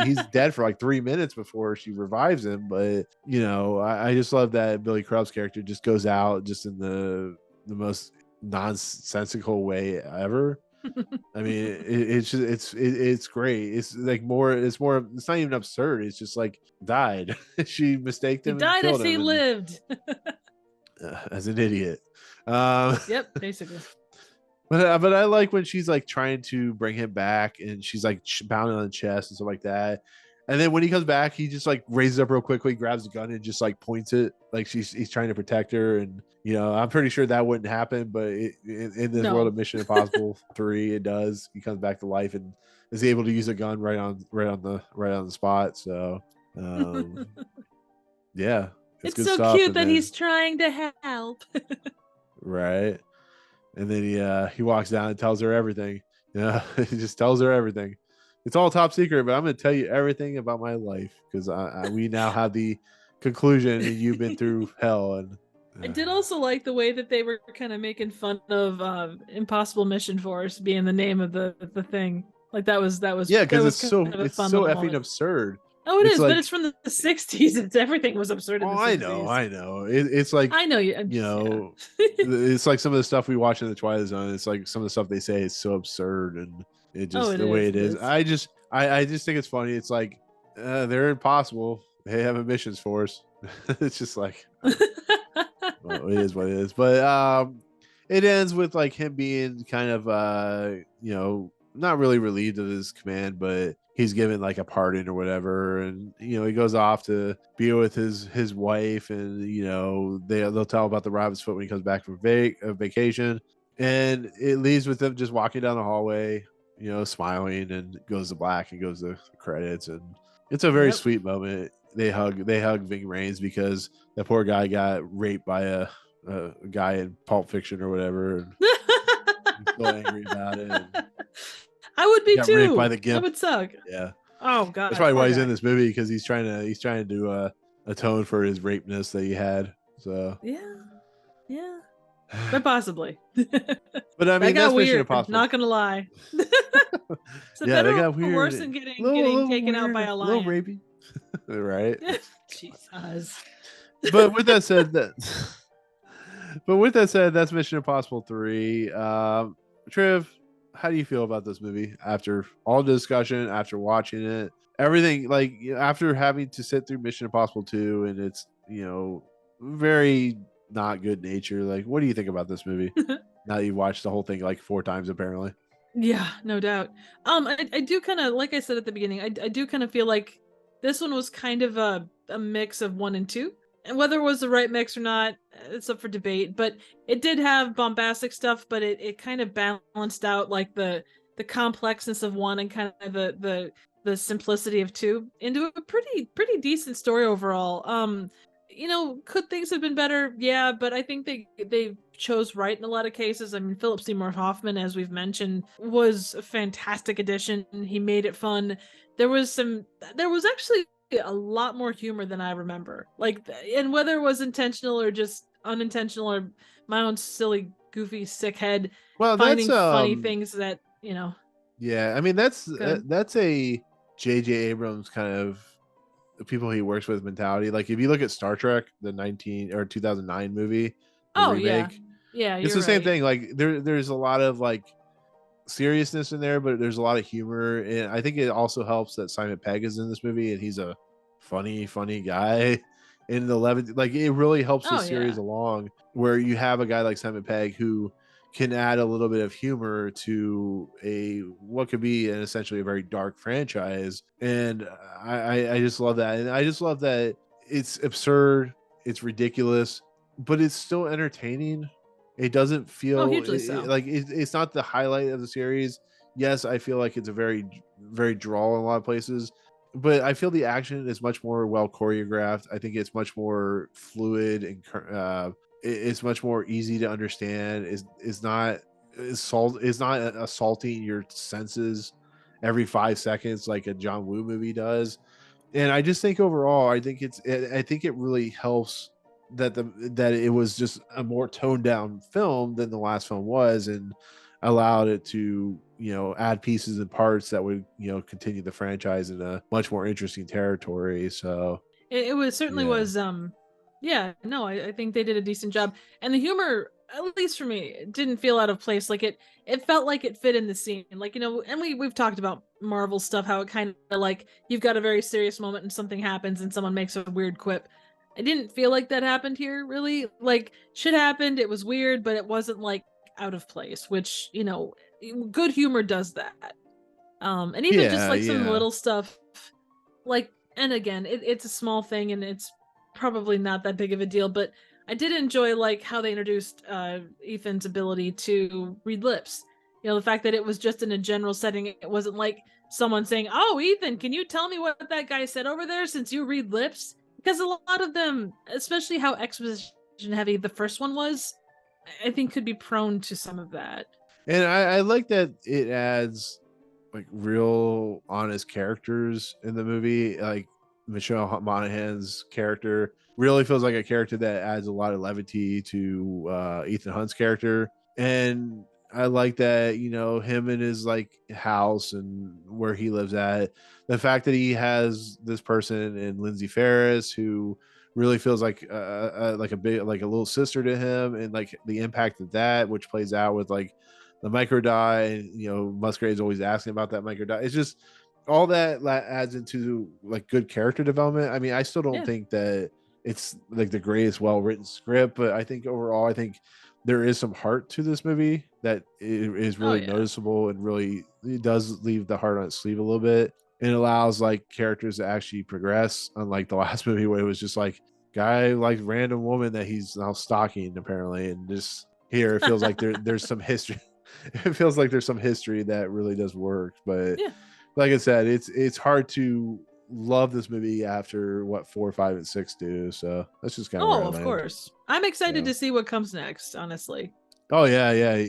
he's dead for like 3 minutes before she revives him. But I just love that Billy Crudup's character just goes out just in the most nonsensical way ever. I mean, it's great. It's like it's not even absurd. It's just like died. She mistaked him. He died and killed as he him lived. as an idiot. Yep, basically. But I like when she's like trying to bring him back, and she's like pounding on the chest and stuff like that. And then when he comes back, he just like raises up real quickly, grabs the gun, and just like points it like he's trying to protect her. And I'm pretty sure that wouldn't happen, but in this world of Mission Impossible 3, it does. He comes back to life and is able to use a gun right on the spot. So yeah, it's good so stuff. cute that he's trying to help. Right. And then he walks down and tells her everything. He just tells her everything. It's all top secret, but I'm going to tell you everything about my life because we now have the conclusion, and you've been through hell. And I did also like the way that they were kind of making fun of Impossible Mission Force being the name of the thing. Like that was yeah, because it's so effing moment. absurd. Oh, it is, like, but it's from the 60s. It's everything was absurd in the 60s. I know. It's like I know you. It's like some of the stuff we watch in the Twilight Zone. It's like some of the stuff they say is so absurd, and it just the way it is. I just think it's funny. It's like they're impossible. They have emissions force. It's just like well, it is what it is. But it ends with like him being kind of not really relieved of his command, but he's given like a pardon or whatever, and he goes off to be with his wife, and they'll tell about the rabbit's foot when he comes back from vacation, and it leaves with them just walking down the hallway, smiling, and goes to black and goes to credits, and it's a very sweet moment. They hug Ving Rhames because that poor guy got raped by a guy in Pulp Fiction or whatever, and he's so angry about it. I would be too. By the gimp. That would suck. Yeah. Oh god. That's probably why he's in this movie, because he's trying to atone for his rapeness that he had. So yeah, but possibly. But I mean, that's Mission Impossible. Not gonna lie. Yeah, that got weird. Worse than getting taken out by a lion. Little rapey. Right. Jesus. But with that said, that's Mission Impossible 3. Triv, how do you feel about this movie after all the discussion, after watching it, everything, like after having to sit through Mission Impossible 2 and it's very not good nature? Like, what do you think about this movie now that you've watched the whole thing like 4 times apparently? Yeah, no doubt. I do kind of, like I said at the beginning, I do kind of feel like this one was kind of a mix of 1 and 2. And whether it was the right mix or not, it's up for debate. But it did have bombastic stuff, but it kind of balanced out like the complexness of 1 and kind of the simplicity of 2 into a pretty decent story overall. Could things have been better? Yeah, but I think they chose right in a lot of cases. I mean, Philip Seymour Hoffman, as we've mentioned, was a fantastic addition. He made it fun. There was actually a lot more humor than I remember. Like, and whether it was intentional or just unintentional or my own silly, goofy, sick head finding funny things that, Yeah, I mean that's a J.J. Abrams kind of people he works with mentality. Like if you look at Star Trek, the 2009 movie, the Oh yeah, remake, yeah, it's you're the same right. thing. Like there's a lot of like seriousness in there, but there's a lot of humor. And I think it also helps that Simon Pegg is in this movie and he's a funny guy in the 11th. Like it really helps Oh this series yeah. along where you have a guy like Simon Pegg who can add a little bit of humor to a what could be an essentially a very dark franchise. And I just love that. And I just love that it's absurd, it's ridiculous, but it's still entertaining. It doesn't Oh, feel hugely so. like it's not the highlight of the series. Yes, I feel like it's a very draw in a lot of places, but I feel the action is much more well choreographed. I think it's much more fluid and it's much more easy to understand. Is not assaulting your senses every 5 seconds like a John Woo movie does. And I just think overall, I think it really helps that it was just a more toned down film than the last film was, and allowed it to add pieces and parts that would continue the franchise in a much more interesting territory. So It was certainly yeah, was yeah, no, I think they did a decent job. And the humor, at least for me, it didn't feel out of place. Like it felt like it fit in the scene. Like, and we've talked about Marvel stuff, how it kind of like you've got a very serious moment and something happens and someone makes a weird quip. I didn't feel like that happened here, really. Like shit happened, it was weird, but it wasn't like out of place, which, good humor does that. And even just yeah, like some yeah. little stuff, like, and again, it's a small thing and it's probably not that big of a deal, but I did enjoy like how they introduced Ethan's ability to read lips. The fact that it was just in a general setting, it wasn't like someone saying, "Oh, Ethan, can you tell me what that guy said over there since you read lips?" Because a lot of them, especially how exposition heavy the first one was, I think could be prone to some of that. And I like that it adds like real honest characters in the movie. Like Michelle Monaghan's character really feels like a character that adds a lot of levity to Ethan Hunt's character. And I like that, him and his like house and where he lives at. The fact that he has this person in Lindsay Ferris who really feels like a big like a little sister to him, and like the impact of that, which plays out with like the micro die, and Musgrave's always asking about that micro die. It's just all that adds into like good character development. I mean, I still don't Yeah. think that it's like the greatest well written script, but I think overall, I think there is some heart to this movie that is Oh really yeah. noticeable, and really it does leave the heart on its sleeve a little bit, and allows like characters to actually progress, unlike the last movie where it was just like guy like random woman that he's now stalking apparently. And just here it feels like there's some history. It feels like there's some history that really does work. But Yeah. like I said, it's hard to love this movie after what 4, 5, and 6 do. So that's just kind of where Oh, I of land. course. I'm excited So to see what comes next, honestly. oh yeah.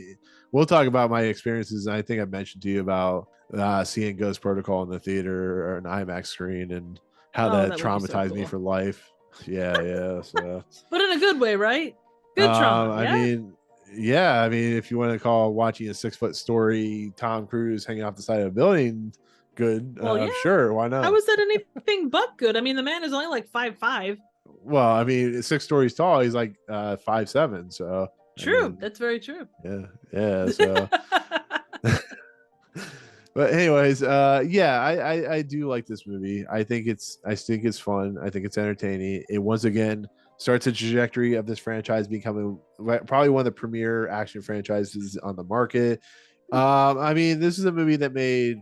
We'll talk about my experiences. I think I mentioned to you about seeing Ghost Protocol in the theater or an IMAX screen, and how Oh, that that would be so traumatized me cool. for life. Yeah. So But in a good way, right? Good trauma, I yeah? mean, yeah, I mean, if you want to call watching a 6 foot story Tom Cruise hanging off the side of a building good, Well, yeah. sure, why How not? is that anything but good? I mean, the man is only like 5'5". Well, I mean, 6 stories tall, he's like 5'7". So I True. mean, That's very true. yeah. So but anyways, yeah, I do like this movie. I think it's fun. I think it's entertaining. It once again starts a trajectory of this franchise becoming probably one of the premier action franchises on the market. I mean, this is a movie that made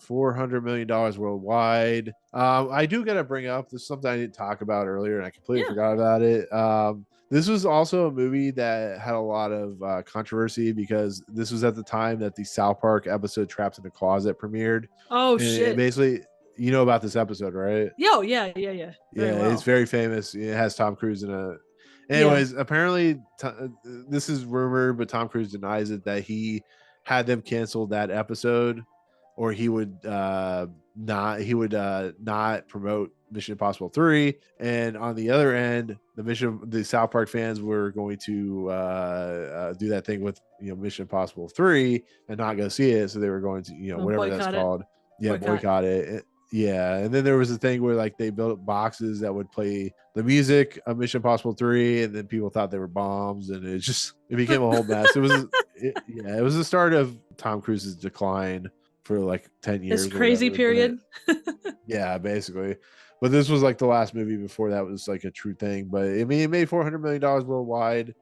$400 million worldwide. I do gotta bring up this is something I didn't talk about earlier, and I completely Yeah. forgot about it. This was also a movie that had a lot of controversy because this was at the time that the South Park episode "Trapped in a Closet" premiered, Oh and it shit. basically, you know about this episode, right? Yo, yeah. Very Yeah, it's well. very famous. It has Tom Cruise in it. Yeah. Anyways, apparently, this is rumored, but Tom Cruise denies it, that he had them cancel that episode, or he would not promote Mission Impossible 3. And on the other end, the South Park fans were going to do that thing with Mission Impossible 3 and not go see it, so they were going to whatever that's Boycott it. called, yeah, Boycott. boycott it. Yeah, and then there was a thing where like they built boxes that would play the music of Mission Impossible 3, and then people thought they were bombs, and it became a whole mess. It was the start of Tom Cruise's decline for like 10 This years or crazy whatever. period. Yeah, basically. But this was like the last movie before that was like a true thing. But I mean, it made $400 million worldwide.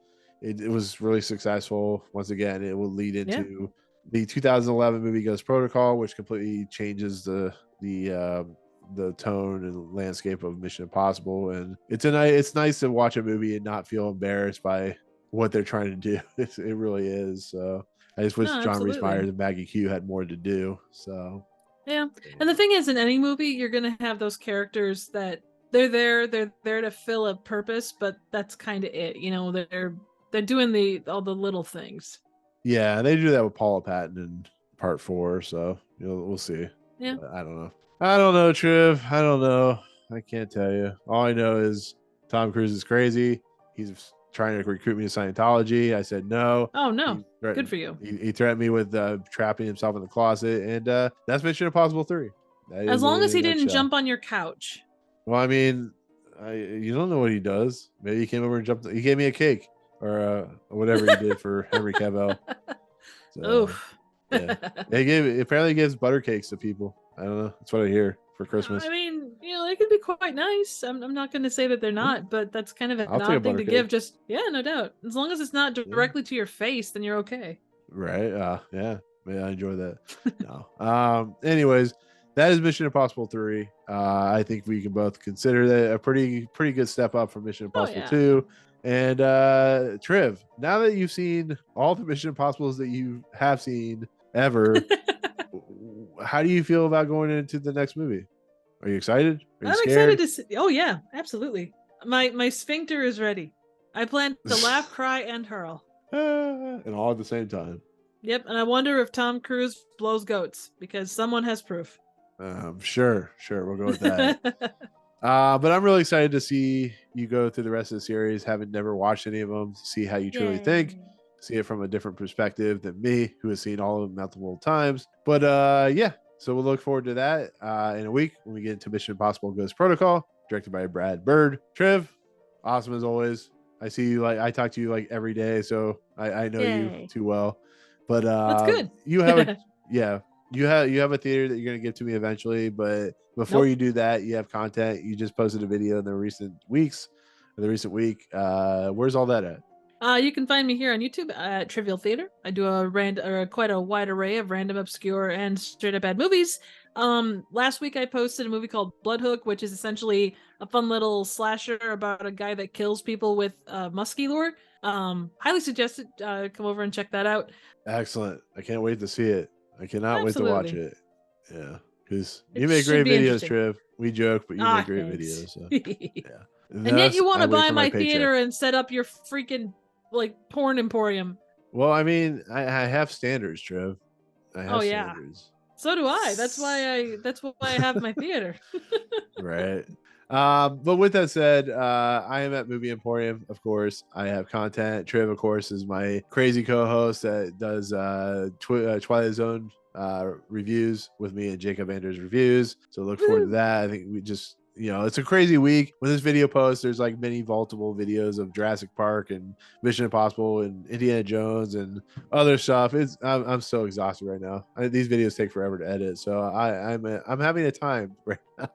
It was really successful. Once again, it will lead Yeah. into the 2011 movie Ghost Protocol, which completely changes the tone and landscape of Mission Impossible. And it's nice to watch a movie and not feel embarrassed by what they're trying to do. It really is. So I just wish No, John Rhys absolutely. Meyers and Maggie Q had more to do. So Yeah. And the thing is, in any movie, you're going to have those characters that they're there to fill a purpose, but that's kind of it. You know, they're doing all the little things. yeah, they do that with Paula Patton in part 4. So we'll see. Yeah. But I don't know. I don't know, Triv. I don't know. I can't tell you. All I know is Tom Cruise is crazy. He's trying to recruit me to Scientology. I said no. Oh no, good for you. He threatened me with trapping himself in the closet, and that's Mission Impossible 3. As long as he didn't jump on your couch. Well, I mean, you don't know what he does. Maybe he came over and jumped. He gave me a cake or whatever he did for Henry Cavill. So, oof. Yeah. Apparently he gives butter cakes to people. I don't know. That's what I hear for Christmas. I mean, they can be quite nice. I'm not going to say that they're not, but that's kind of an odd thing to give. Just no doubt. As long as it's not directly to your face, then you're okay. Right. Yeah. I enjoy that. No. Anyways, that is Mission Impossible 3. I think we can both consider that a pretty good step up from Mission Impossible 2. And Triv, now that you've seen all the Mission Impossibles that you have seen ever, how do you feel about going into the next movie? Are you excited? I'm excited to see. Oh yeah, absolutely. My sphincter is ready. I plan to laugh, cry, and hurl. And all at the same time. Yep, and I wonder if Tom Cruise blows goats, because someone has proof. Sure, we'll go with that. But I'm really excited to see you go through the rest of the series, having never watched any of them, see how you truly think, see it from a different perspective than me, who has seen all of them multiple times. But yeah, so we'll look forward to that in a week when we get into Mission Impossible Ghost Protocol, directed by Brad Bird. Trev, awesome as always. I see you I talk to you every day, so I know you too well. But that's good. You have you have a theater that you're going to give to me eventually, but before you do that, you have content. You just posted a video in the recent week. Where's all that at? You can find me here on YouTube at Trivial Theater. I do quite a wide array of random, obscure, and straight up bad movies. Last week I posted a movie called Bloodhook, which is essentially a fun little slasher about a guy that kills people with musky lure. Highly suggested. Come over and check that out. Excellent. I can't wait to see it. I cannot wait to watch it. Yeah, because you make great videos, Triv. We joke, but you make great videos. So. Yeah. And yet you want to buy my theater and set up your freaking porn emporium. Well, I mean, I have standards, Trev. I have standards. So do I. That's why I have my theater. Right. But with that said, I am at Movie Emporium, of course. I have content. Trev, of course, is my crazy co-host that does Twilight Zone reviews with me and Jacob Anders reviews. So look forward to that. I think we just it's a crazy week. When this video posts, there's many multiple videos of Jurassic Park and Mission Impossible and Indiana Jones and other stuff. I'm so exhausted right now. These videos take forever to edit, so I'm having a time right now.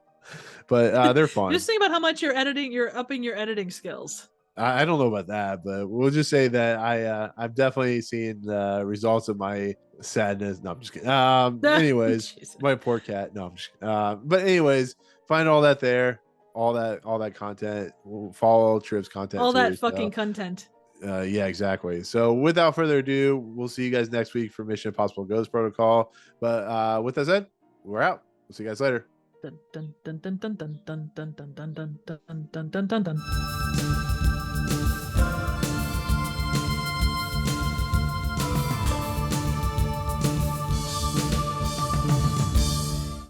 But they're fun. Just think about how much you're upping your editing skills. I don't know about that, but we'll just say that I've definitely seen the results of my sadness. No, I'm just kidding. Anyways, my poor cat. No, I'm just kidding. But anyways, find all that there, all that content. We'll follow Triv's content. All that fucking content. Yeah, exactly. So without further ado, we'll see you guys next week for Mission Impossible Ghost Protocol. But with that said, we're out. We'll see you guys later. Dun, dun, dun, dun, dun, dun, dun, dun, dun, dun, dun, dun, dun, dun, dun.